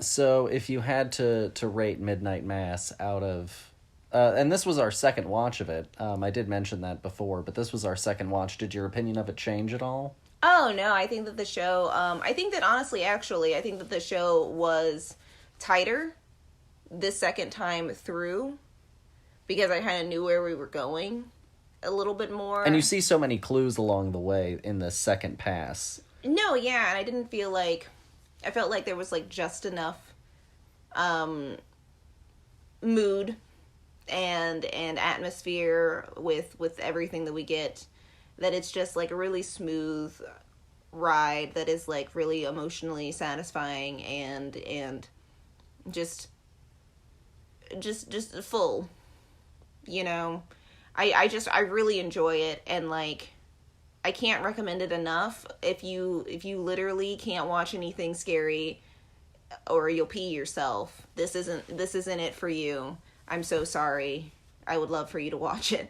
Speaker 1: So if you had to rate Midnight Mass out of and this was our second watch of it. I did mention that before, but this was our second watch. Did your opinion of it change at all?
Speaker 2: Oh, no, I think that the show, I think that honestly, actually, I think that the show was tighter this second time through because I kind of knew where we were going a little bit more.
Speaker 1: And you see so many clues along the way in the second pass.
Speaker 2: No, yeah, and I didn't feel like, I felt like there was, like, just enough, mood and atmosphere with everything that we get, that it's just like a really smooth ride that is like really emotionally satisfying and just full, you know. I really enjoy it, and like I can't recommend it enough. If you literally can't watch anything scary or you'll pee yourself, this isn't it for you. I'm so sorry. I would love for you to watch it.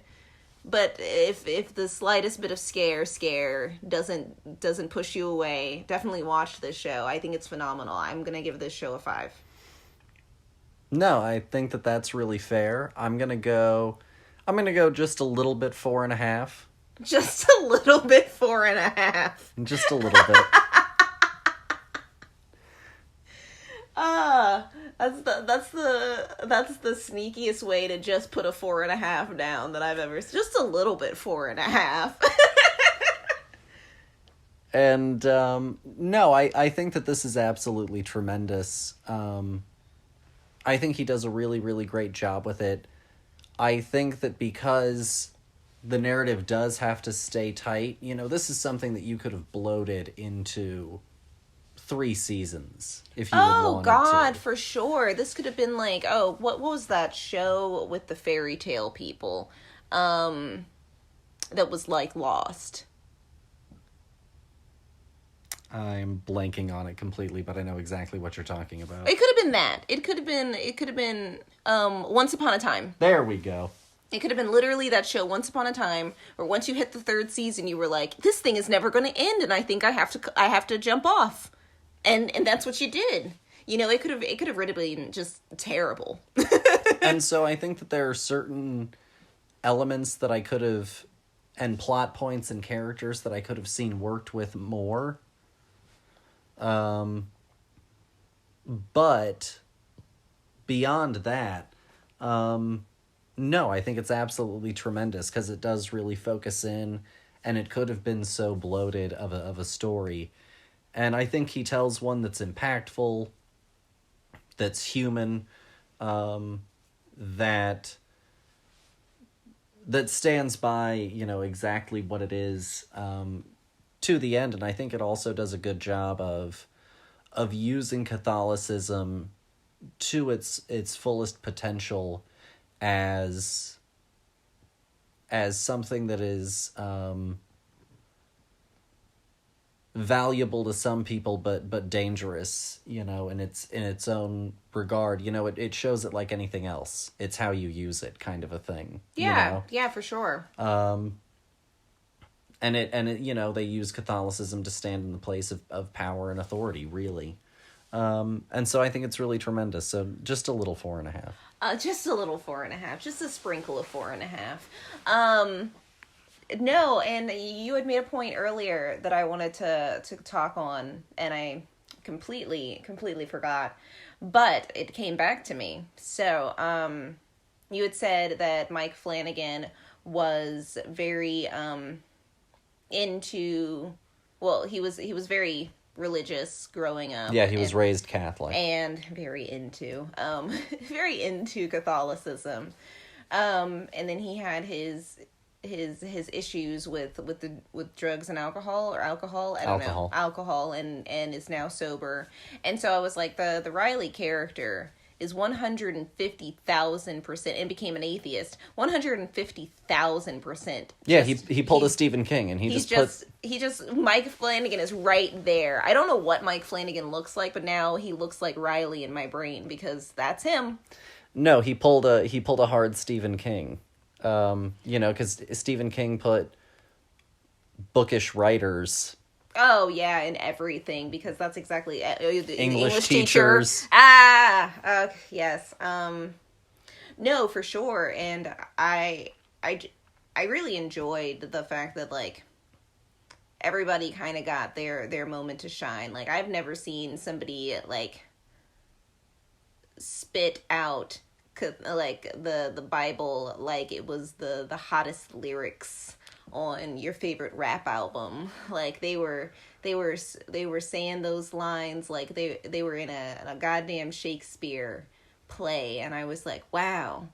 Speaker 2: But if the slightest bit of scare doesn't push you away, definitely watch this show. I think it's phenomenal. I'm going to give this show a 5.
Speaker 1: No, I think that that's really fair. I'm gonna go just a little bit 4.5.
Speaker 2: Just a little bit 4.5.
Speaker 1: Just a little bit.
Speaker 2: That's the sneakiest way to just put a 4.5 down that I've ever. Just a little bit 4.5.
Speaker 1: And no, I think that this is absolutely tremendous. I think he does a really, really great job with it. I think that because the narrative does have to stay tight, you know, this is something that you could have bloated into 3 seasons if you would wanted to.
Speaker 2: Oh God, for sure. This could have been like, what was that show with the fairy tale people? That was like Lost.
Speaker 1: I'm blanking on it completely, but I know exactly what you're talking about.
Speaker 2: It could have been that. It could have been Once Upon a Time.
Speaker 1: There we go.
Speaker 2: It could have been literally that show Once Upon a Time, where once you hit the 3rd season, you were like, this thing is never going to end, and I think I have to jump off. And that's what you did. You know, it could have really been just terrible.
Speaker 1: And so I think that there are certain elements that I could have, and plot points and characters that I could have seen worked with more. But beyond that, no, I think it's absolutely tremendous because it does really focus in, and it could have been so bloated of a story. And I think he tells one that's impactful, that's human, that stands by, you know, exactly what it is, to the end. And I think it also does a good job of using Catholicism to its fullest potential as something that is valuable to some people, but dangerous, you know, in its own regard. You know, it shows it like anything else. It's how you use it, kind of a thing.
Speaker 2: Yeah,
Speaker 1: you know?
Speaker 2: Yeah, for sure.
Speaker 1: And it, you know, they use Catholicism to stand in the place of power and authority, really. And so I think it's really tremendous. So just a little 4.5.
Speaker 2: Just a little 4.5. Just a sprinkle of 4.5. No, and you had made a point earlier that I wanted to talk on, and I completely forgot, but it came back to me. So, you had said that Mike Flanagan was very into, well, he was very religious growing up.
Speaker 1: Yeah, he was raised Catholic.
Speaker 2: And very into Catholicism. And then he had his issues with drugs and alcohol, I don't know, alcohol, and is now sober. And so I was like, the Riley character is 150,000% and became an atheist. 150,000%.
Speaker 1: Yeah, he pulled a Stephen King, and he just
Speaker 2: Mike Flanagan is right there. I don't know what Mike Flanagan looks like, but now he looks like Riley in my brain because that's him.
Speaker 1: No, he pulled a hard Stephen King. Because Stephen King put bookish writers.
Speaker 2: Oh yeah, and everything, because that's exactly the
Speaker 1: English teachers.
Speaker 2: Yes. No, for sure, and I really enjoyed the fact that like everybody kind of got their moment to shine. Like I've never seen somebody like spit out like the Bible like it was the hottest lyrics on your favorite rap album. Like they were saying those lines like they were in a goddamn Shakespeare play, and I was like, wow,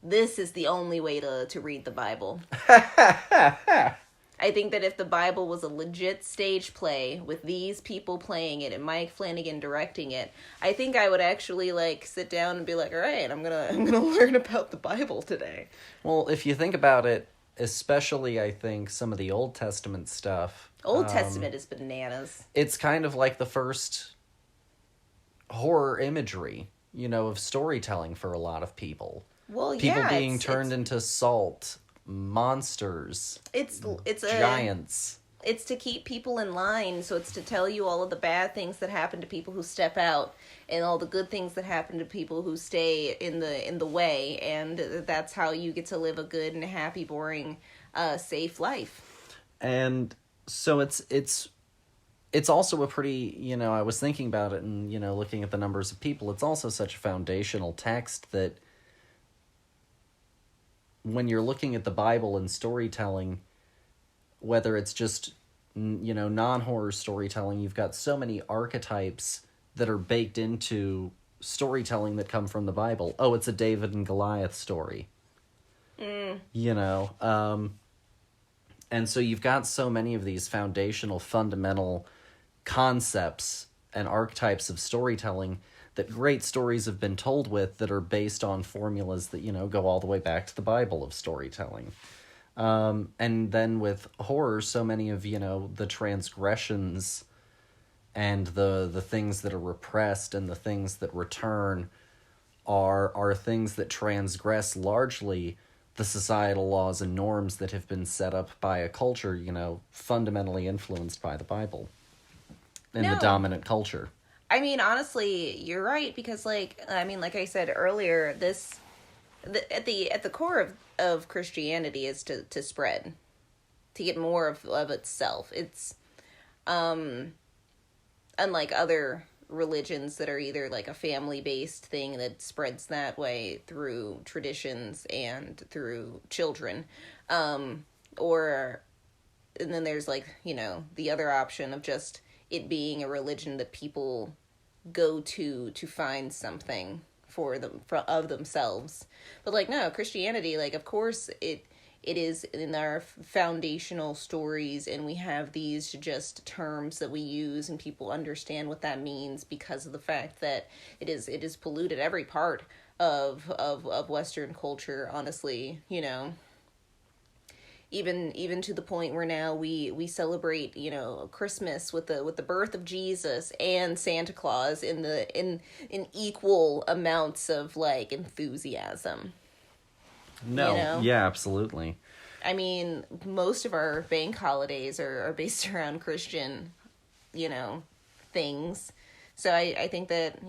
Speaker 2: this is the only way to read the Bible. I think that if the Bible was a legit stage play with these people playing it and Mike Flanagan directing it, I think I would actually like sit down and be like, all right, I'm gonna learn about the Bible today.
Speaker 1: Well, if you think about it, especially I think some of the Old Testament stuff.
Speaker 2: Old Testament is bananas.
Speaker 1: It's kind of like the first horror imagery, of storytelling for a lot of people.
Speaker 2: Well,
Speaker 1: people being turned into salt. Monsters.
Speaker 2: It's
Speaker 1: giants.
Speaker 2: It's to keep people in line, so it's to tell you all of the bad things that happen to people who step out and all the good things that happen to people who stay in the way, and that's how you get to live a good and happy, boring, safe life.
Speaker 1: And so it's also a pretty, I was thinking about it and, looking at the numbers of people, it's also such a foundational text that when you're looking at the Bible and storytelling, whether it's just, non-horror storytelling, you've got so many archetypes that are baked into storytelling that come from the Bible. Oh, it's a David and Goliath story. And so you've got so many of these foundational, fundamental concepts and archetypes of storytelling that great stories have been told with that are based on formulas that, go all the way back to the Bible of storytelling. And then with horror, so many of, the transgressions and the things that are repressed and the things that return are things that transgress largely the societal laws and norms that have been set up by a culture, fundamentally influenced by the Bible and the dominant culture.
Speaker 2: I mean, honestly, you're right, because like I said earlier, at the core of Christianity is to spread, to get more of itself. It's unlike other religions that are either like a family-based thing that spreads that way through traditions and through children, and then there's like, the other option of just it being a religion that people go to find something of themselves. But like, no, Christianity, like, of course it is in our foundational stories, and we have these just terms that we use and people understand what that means because of the fact that it is polluted every part of Western culture, honestly, even to the point where now we celebrate, Christmas with the birth of Jesus and Santa Claus in equal amounts of like enthusiasm.
Speaker 1: No, yeah, absolutely.
Speaker 2: I mean, most of our bank holidays are based around Christian, things. So I think that,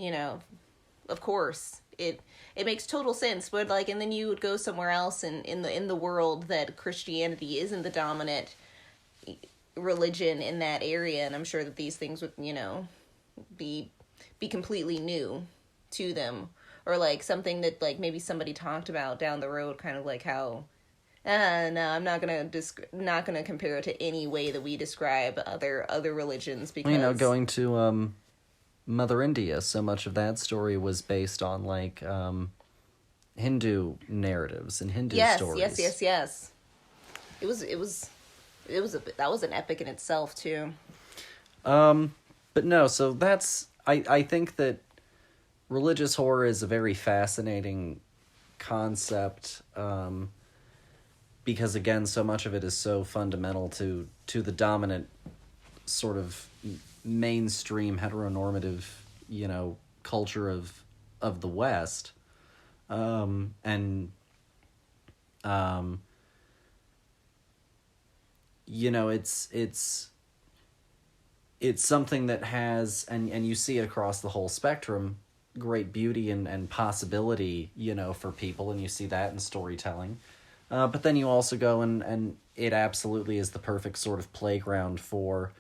Speaker 2: of course, it makes total sense, but like, and then you would go somewhere else in the world that Christianity isn't the dominant religion in that area, and I'm sure that these things would, be completely new to them, or like something that like maybe somebody talked about down the road, kind of like how, no, I'm not gonna compare it to any way that we describe other religions, because
Speaker 1: going to Mother India, so much of that story was based on like Hindu narratives and Hindu stories.
Speaker 2: Yes. It was that was an epic in itself too.
Speaker 1: But no, so that's I think that religious horror is a very fascinating concept, because again, so much of it is so fundamental to the dominant sort of mainstream heteronormative, culture of the West, and it's something that has, and you see it across the whole spectrum, great beauty and possibility, for people, and you see that in storytelling. But then you also go and it absolutely is the perfect sort of playground for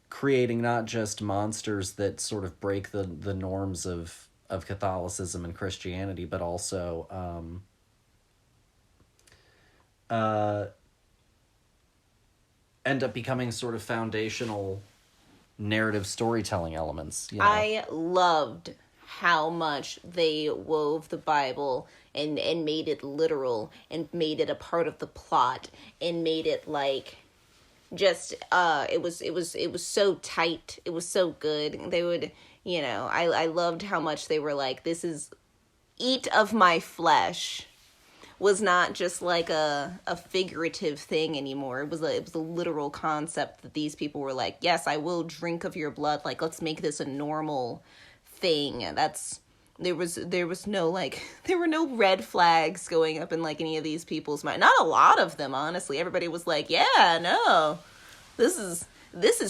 Speaker 1: creating not just monsters that sort of break the norms of Catholicism and Christianity, but also end up becoming sort of foundational narrative storytelling elements.
Speaker 2: I loved how much they wove the Bible and made it literal and made it a part of the plot and made it like just it was so tight. It was so good. They would, I loved how much they were like, this is eat of my flesh was not just like a figurative thing anymore. It was a literal concept that these people were like, yes, I will drink of your blood. Like, let's make this a normal thing. There was no like, there were no red flags going up in like any of these people's mind. Not a lot of them, honestly. Everybody was like, yeah, no, this is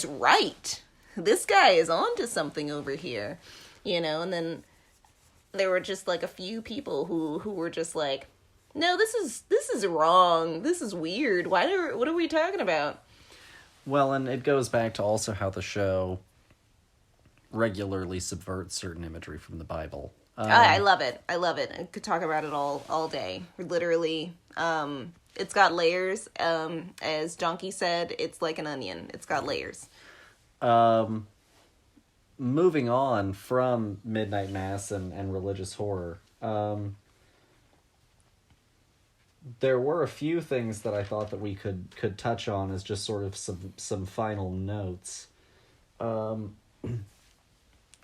Speaker 2: right. This guy is onto something over here, and then there were just like a few people who were just like, no, this is wrong. This is weird. What are we talking about?
Speaker 1: Well, and it goes back to also how the show regularly subverts certain imagery from the Bible.
Speaker 2: I love it. I could talk about it all day. Literally. It's got layers. As Donkey said, it's like an onion. It's got layers.
Speaker 1: Moving on from Midnight Mass and religious horror, there were a few things that I thought that we could touch on as just sort of some final notes.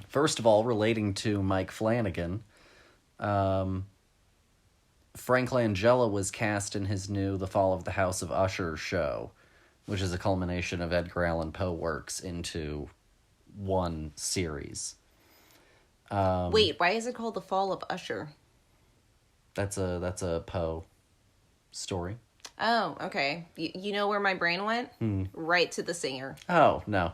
Speaker 1: First of all, relating to Mike Flanagan, Frank Langella was cast in his new The Fall of the House of Usher show, which is a culmination of Edgar Allan Poe works into one series.
Speaker 2: Wait, why is it called The Fall of Usher?
Speaker 1: That's a Poe story.
Speaker 2: Oh, okay. You know where my brain went? Right to the singer.
Speaker 1: Oh, no.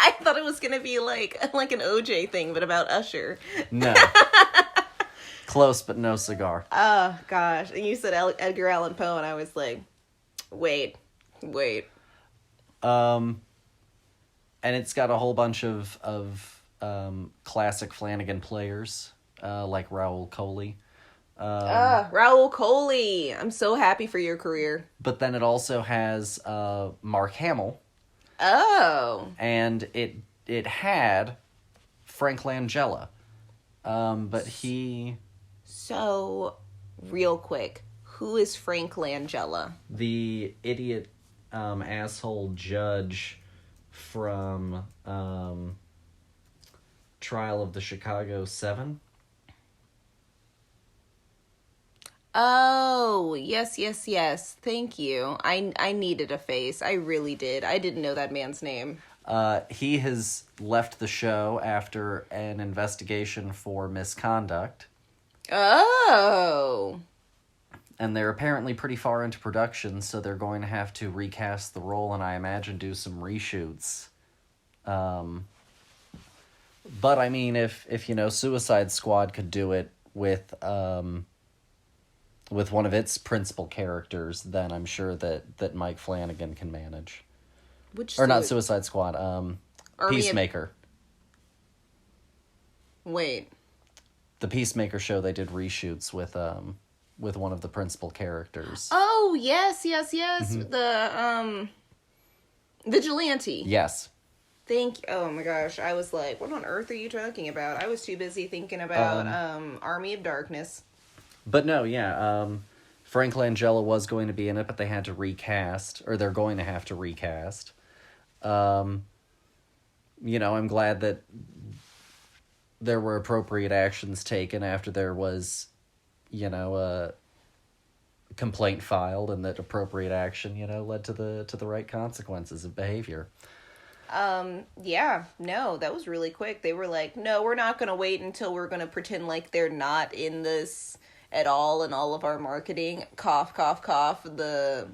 Speaker 2: I thought it was going to be like an OJ thing, but about Usher.
Speaker 1: No. Close, but no cigar.
Speaker 2: Oh, gosh. And you said Edgar Allan Poe, and I was like, wait.
Speaker 1: And it's got a whole bunch of classic Flanagan players, like Raoul Coley.
Speaker 2: Raoul Coley. I'm so happy for your career.
Speaker 1: But then it also has Mark Hamill.
Speaker 2: Oh.
Speaker 1: And it had Frank Langella. But he...
Speaker 2: So, real quick, who is Frank Langella?
Speaker 1: The idiot asshole judge from Trial of the Chicago 7.
Speaker 2: Oh, yes. Thank you. I needed a face. I really did. I didn't know that man's name.
Speaker 1: He has left the show after an investigation for misconduct.
Speaker 2: Oh.
Speaker 1: And they're apparently pretty far into production, so they're going to have to recast the role and I imagine do some reshoots. But I mean, if Suicide Squad could do it with one of its principal characters, then I'm sure that Mike Flanagan can manage. Not Suicide Squad, Peacemaker.
Speaker 2: Wait.
Speaker 1: The Peacemaker show, they did reshoots with one of the principal characters.
Speaker 2: Oh, yes.
Speaker 1: Mm-hmm.
Speaker 2: The, Vigilante.
Speaker 1: Yes.
Speaker 2: Oh my gosh, I was like, what on earth are you talking about? I was too busy thinking about, Army of Darkness.
Speaker 1: But no, yeah, Frank Langella was going to be in it, but they had to recast, or they're going to have to recast. I'm glad that there were appropriate actions taken after there was, a complaint filed, and that appropriate action, led to the right consequences of behavior.
Speaker 2: Yeah, no, that was really quick. They were like, no, we're not going to wait until we're going to pretend like they're not in this at all in all of our marketing. Cough, cough, cough. The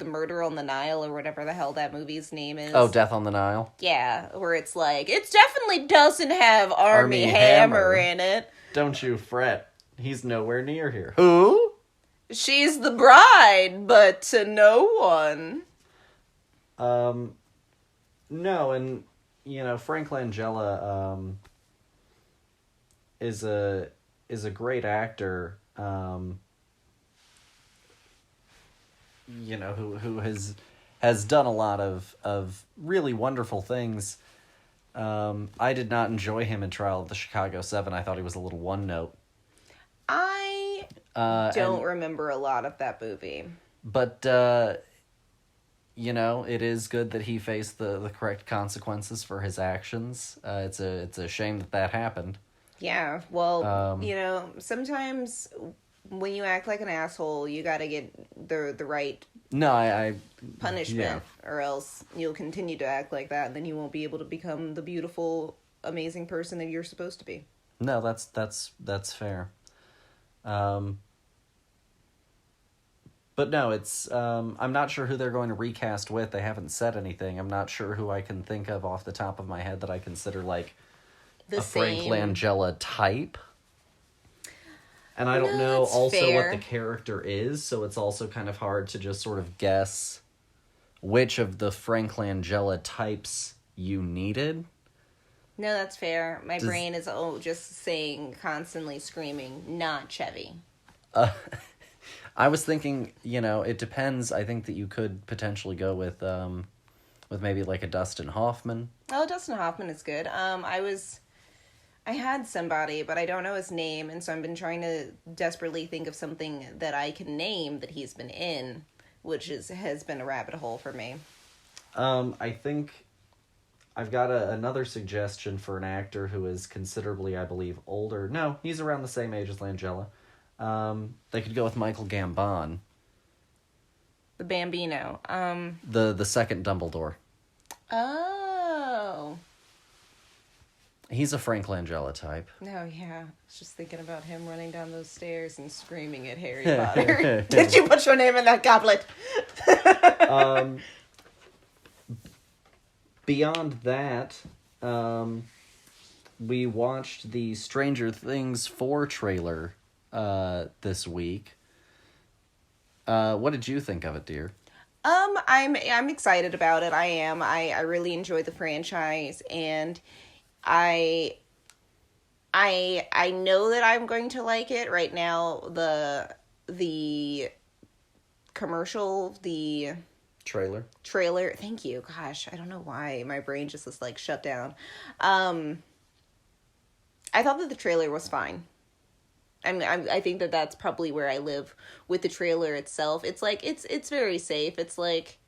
Speaker 2: Murder on the Nile, or whatever the hell that movie's name is.
Speaker 1: Oh, Death on the Nile?
Speaker 2: Yeah, where it's like, it definitely doesn't have Armie Hammer in it.
Speaker 1: Don't you fret. He's nowhere near here. Who?
Speaker 2: She's the bride, but to no one.
Speaker 1: No, and, Frank Langella, is a great actor, who has done a lot of really wonderful things. I did not enjoy him in Trial of the Chicago 7. I thought he was a little one-note.
Speaker 2: I don't remember a lot of that movie.
Speaker 1: But, it is good that he faced the correct consequences for his actions. It's a shame that happened.
Speaker 2: Yeah, well, sometimes when you act like an asshole, you gotta get the right punishment, or else you'll continue to act like that, and then you won't be able to become the beautiful, amazing person that you're supposed to be.
Speaker 1: No, that's fair. But no, it's I'm not sure who they're going to recast with. They haven't said anything. I'm not sure who I can think of off the top of my head that I consider like Frank Langella type. And I don't know also
Speaker 2: fair.
Speaker 1: what the character is, so it's also kind of hard to just sort of guess which of the Frank Langella types you needed.
Speaker 2: No, that's fair. My brain is just saying, constantly screaming, not Chevy.
Speaker 1: I was thinking, it depends. I think that you could potentially go with maybe like a Dustin Hoffman.
Speaker 2: Oh, Dustin Hoffman is good. I had somebody, but I don't know his name, and so I've been trying to desperately think of something that I can name that he's been in, which has been a rabbit hole for me.
Speaker 1: I think I've got another suggestion for an actor who is considerably, I believe, older. No, he's around the same age as Langella. They could go with Michael Gambon.
Speaker 2: The Bambino.
Speaker 1: The second Dumbledore.
Speaker 2: Oh.
Speaker 1: He's a Frank Langella type.
Speaker 2: No, yeah. I was just thinking about him running down those stairs and screaming at Harry Potter. Did you put your name in that goblet?
Speaker 1: Beyond that, we watched the Stranger Things 4 trailer this week. What did you think of it, dear?
Speaker 2: I'm excited about it. I am. I really enjoy the franchise, and I know that I'm going to like it. Right now, the commercial, the trailer. Thank you. Gosh, I don't know why my brain just is like shut down. I thought that the trailer was fine. I think that that's probably where I live with the trailer itself. It's like, it's very safe. It's like,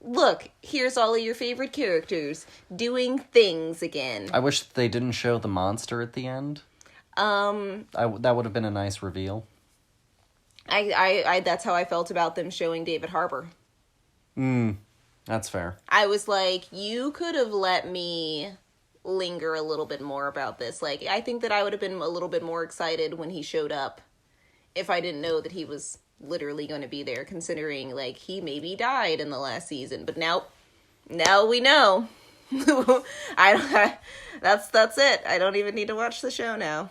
Speaker 2: look, here's all of your favorite characters doing things again.
Speaker 1: I wish they didn't show the monster at the end. That would have been a nice reveal.
Speaker 2: I that's how I felt about them showing David Harbour.
Speaker 1: That's fair.
Speaker 2: I was like, you could have let me linger a little bit more about this. Like, I think that I would have been a little bit more excited when he showed up if I didn't know that he was literally going to be there, considering like he maybe died in the last season. But now we know. That's it. I don't even need to watch the show now.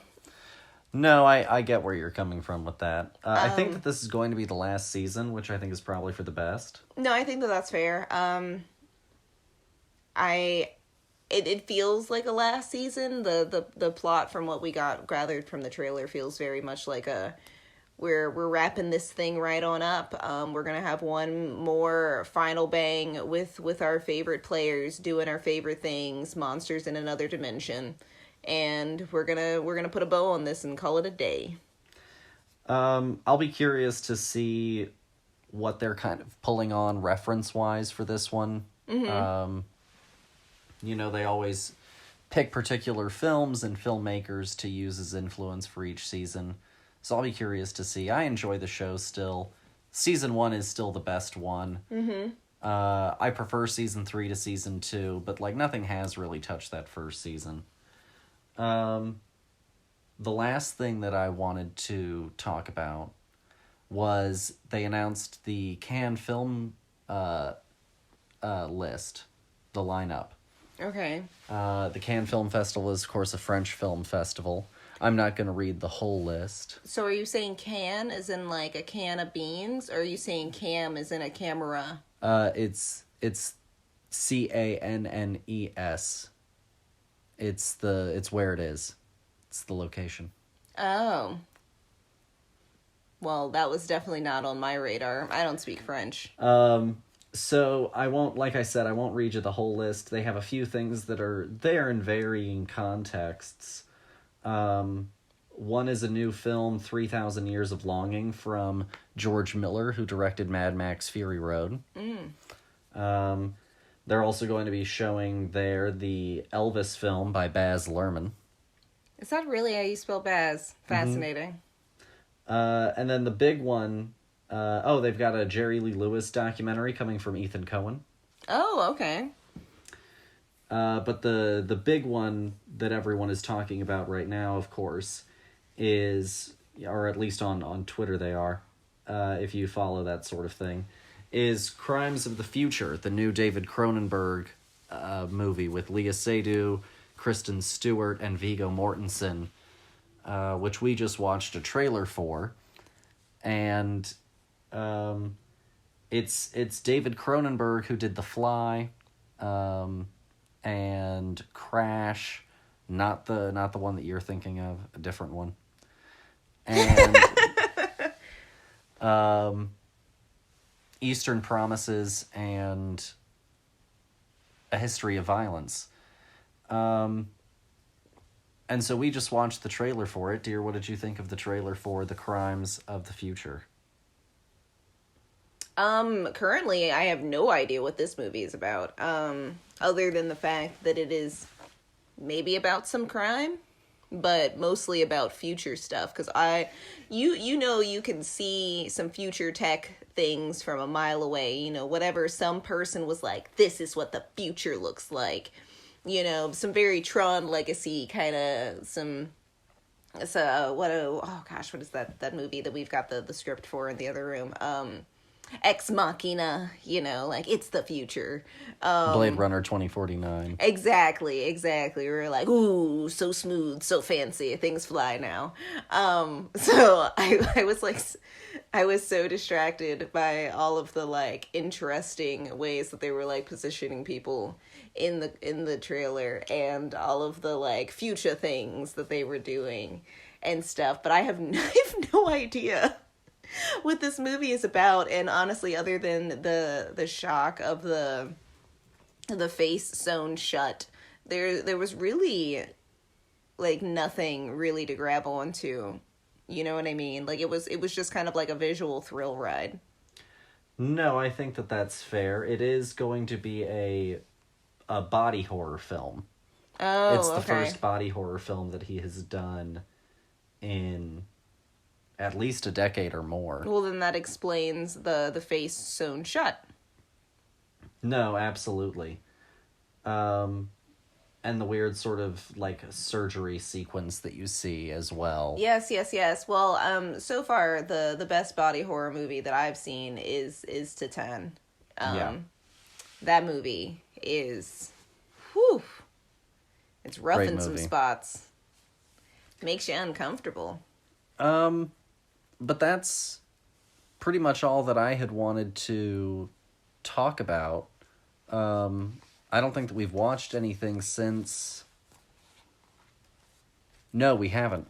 Speaker 1: No, I get where you're coming from with that. I think that this is going to be the last season, which I think is probably for the best.
Speaker 2: No, I think that that's fair. It feels like a last season. The plot from what we gathered from the trailer feels very much like we're wrapping this thing right on up. We're gonna have one more final bang with our favorite players doing our favorite things, monsters in another dimension, and we're gonna put a bow on this and call it a day.
Speaker 1: I'll be curious to see what they're kind of pulling on reference wise for this one.
Speaker 2: Mm-hmm.
Speaker 1: They always pick particular films and filmmakers to use as influence for each season. So I'll be curious to see. I enjoy the show still. Season 1 is still the best one.
Speaker 2: Mm-hmm.
Speaker 1: I prefer season 3 to season 2, but like nothing has really touched that first season. The last thing that I wanted to talk about was they announced the Cannes film list, the lineup.
Speaker 2: Okay.
Speaker 1: The Cannes Film Festival is, of course, a French film festival. I'm not going to read the whole list.
Speaker 2: So are you saying can as in like a can of beans, or are you saying cam as in a camera?
Speaker 1: It's Cannes. It's where it is. It's the location.
Speaker 2: Oh. Well, that was definitely not on my radar. I don't speak French.
Speaker 1: So I won't, like I said, I won't read you the whole list. They have a few things that are there in varying contexts. One is a new film, 3,000 Years of Longing, from George Miller, who directed Mad Max Fury Road. They're also going to be showing there the Elvis film by Baz Luhrmann.
Speaker 2: Is that really how you spell Baz? Fascinating.
Speaker 1: And then the big one, they've got a Jerry Lee Lewis documentary coming from Ethan Coen.
Speaker 2: Oh, okay.
Speaker 1: But the big one that everyone is talking about right now, of course, is, or at least on Twitter they are, if you follow that sort of thing, is Crimes of the Future, the new David Cronenberg movie with Léa Seydoux, Kristen Stewart, and Viggo Mortensen, which we just watched a trailer for. And it's David Cronenberg who did The Fly, and Crash, not the one that you're thinking of, a different one. And Eastern Promises and A History of Violence. And so we just watched the trailer for it. Dear, what did you think of the trailer for The Crimes of the Future?
Speaker 2: Currently I have no idea what this movie is about. Other than the fact that it is maybe about some crime, but mostly about future stuff. Because you can see some future tech things from a mile away. Whatever some person was like, this is what the future looks like. Some very Tron Legacy kind of what is that movie that we've got the script for in the other room? Ex Machina, it's the future.
Speaker 1: Blade Runner 2049.
Speaker 2: Exactly. We're like, ooh, so smooth, so fancy, things fly now. So I was so distracted by all of the interesting ways that they were positioning people in the trailer, and all of the future things that they were doing and stuff. But I have no idea what this movie is about, and honestly, other than the shock of the face sewn shut, there was really nothing really to grab onto. You know what I mean? It was just kind of like a visual thrill ride.
Speaker 1: No, I think that's fair. It is going to be a body horror film.
Speaker 2: Oh,
Speaker 1: it's the
Speaker 2: okay.
Speaker 1: first body horror film that he has done in at least a decade or more.
Speaker 2: Well, then that explains the face sewn shut.
Speaker 1: No, absolutely. And the weird sort of surgery sequence that you see as well.
Speaker 2: Yes. Well, so far the best body horror movie that I've seen is Titan.
Speaker 1: Yeah.
Speaker 2: That movie is, whew, it's rough
Speaker 1: Great
Speaker 2: in some
Speaker 1: movie.
Speaker 2: spots. Makes you uncomfortable.
Speaker 1: But that's pretty much all that I had wanted to talk about. I don't think that we've watched anything since... No, we haven't.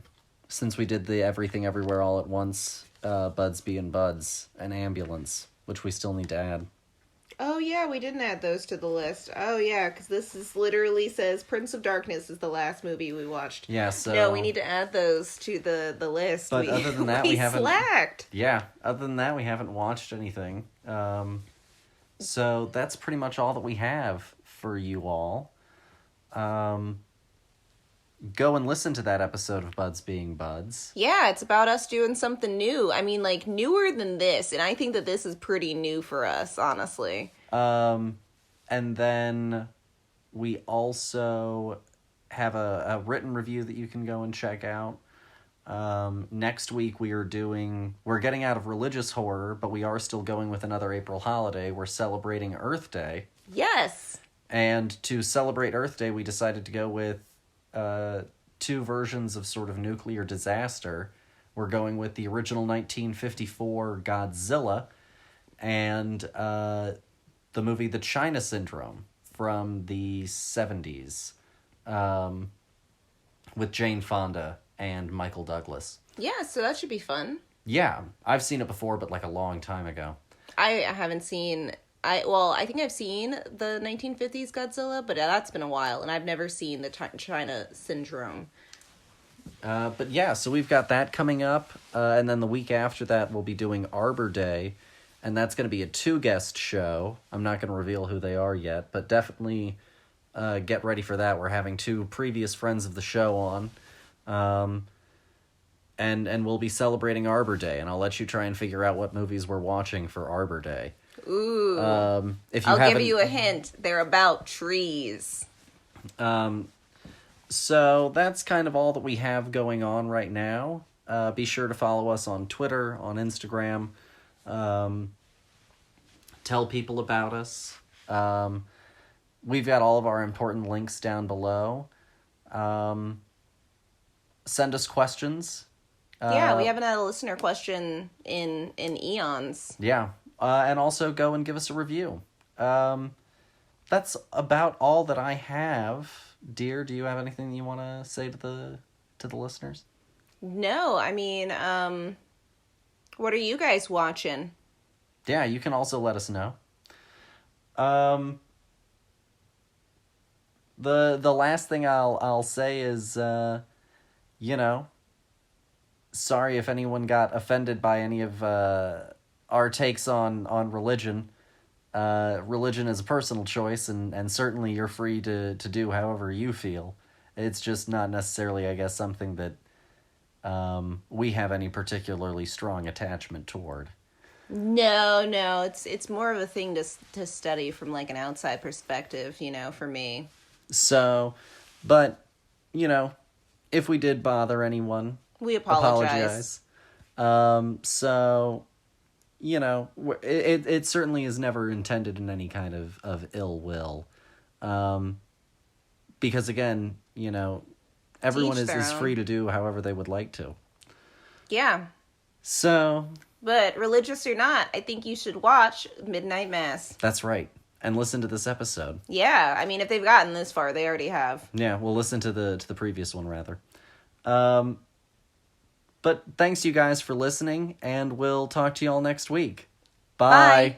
Speaker 1: Since we did the Everything Everywhere All at Once, Buds Being Buds, and Ambulance, which we still need to add.
Speaker 2: Oh, yeah, we didn't add those to the list. Oh, yeah, because this is literally says Prince of Darkness is the last movie we watched.
Speaker 1: Yeah, so...
Speaker 2: No, we need to add those to the list.
Speaker 1: But other than that, we haven't...
Speaker 2: slacked.
Speaker 1: Yeah, other than that, we haven't watched anything. So that's pretty much all that we have for you all. go and listen to that episode of Buds Being Buds.
Speaker 2: Yeah, it's about us doing something new. I mean, like, newer than this, and I think that this is pretty new for us, honestly.
Speaker 1: And then we also have a written review that you can go and check out. Next week we're getting out of religious horror, but we are still going with another April holiday. We're celebrating Earth Day.
Speaker 2: Yes.
Speaker 1: And to celebrate Earth Day, we decided to go with two versions of sort of nuclear disaster. We're going with the original 1954 Godzilla and the movie The China Syndrome from the 70s with Jane Fonda and Michael Douglas.
Speaker 2: Yeah, so that should be fun.
Speaker 1: Yeah, I've seen it before, but like a long time ago.
Speaker 2: I haven't seen... I think I've seen the 1950s Godzilla, but that's been a while, and I've never seen the China Syndrome.
Speaker 1: But yeah, so we've got that coming up, and then the week after that we'll be doing Arbor Day, and that's going to be a 2-guest show. I'm not going to reveal who they are yet, but definitely get ready for that. We're having 2 previous friends of the show on, and we'll be celebrating Arbor Day, and I'll let you try and figure out what movies we're watching for Arbor Day.
Speaker 2: Ooh.
Speaker 1: If
Speaker 2: I'll give you a hint. They're about trees.
Speaker 1: So that's kind of all that we have going on right now. Be sure to follow us on Twitter, on Instagram. Tell people about us. We've got all of our important links down below. Send us questions.
Speaker 2: Yeah, we haven't had a listener question in eons.
Speaker 1: Yeah. And also go and give us a review. That's about all that I have. Dear, do you have anything you want to say to the listeners?
Speaker 2: No, I mean, what are you guys watching?
Speaker 1: Yeah, you can also let us know. The last thing I'll say is, sorry if anyone got offended by any of our takes on religion. Religion is a personal choice, and certainly you're free to do however you feel. It's just not necessarily, I guess, something that we have any particularly strong attachment toward.
Speaker 2: No, it's more of a thing to study from like an outside perspective, for me.
Speaker 1: So, but, if we did bother anyone,
Speaker 2: we apologize.
Speaker 1: So, it certainly is never intended in any kind of ill will. Because again, everyone is free to do however they would like to.
Speaker 2: Yeah.
Speaker 1: So.
Speaker 2: But religious or not, I think you should watch Midnight Mass.
Speaker 1: That's right. And listen to this episode.
Speaker 2: Yeah, I mean, if they've gotten this far, they already have.
Speaker 1: Yeah, we'll listen to the previous one, rather. But thanks you guys for listening, and we'll talk to you all next week. Bye. Bye.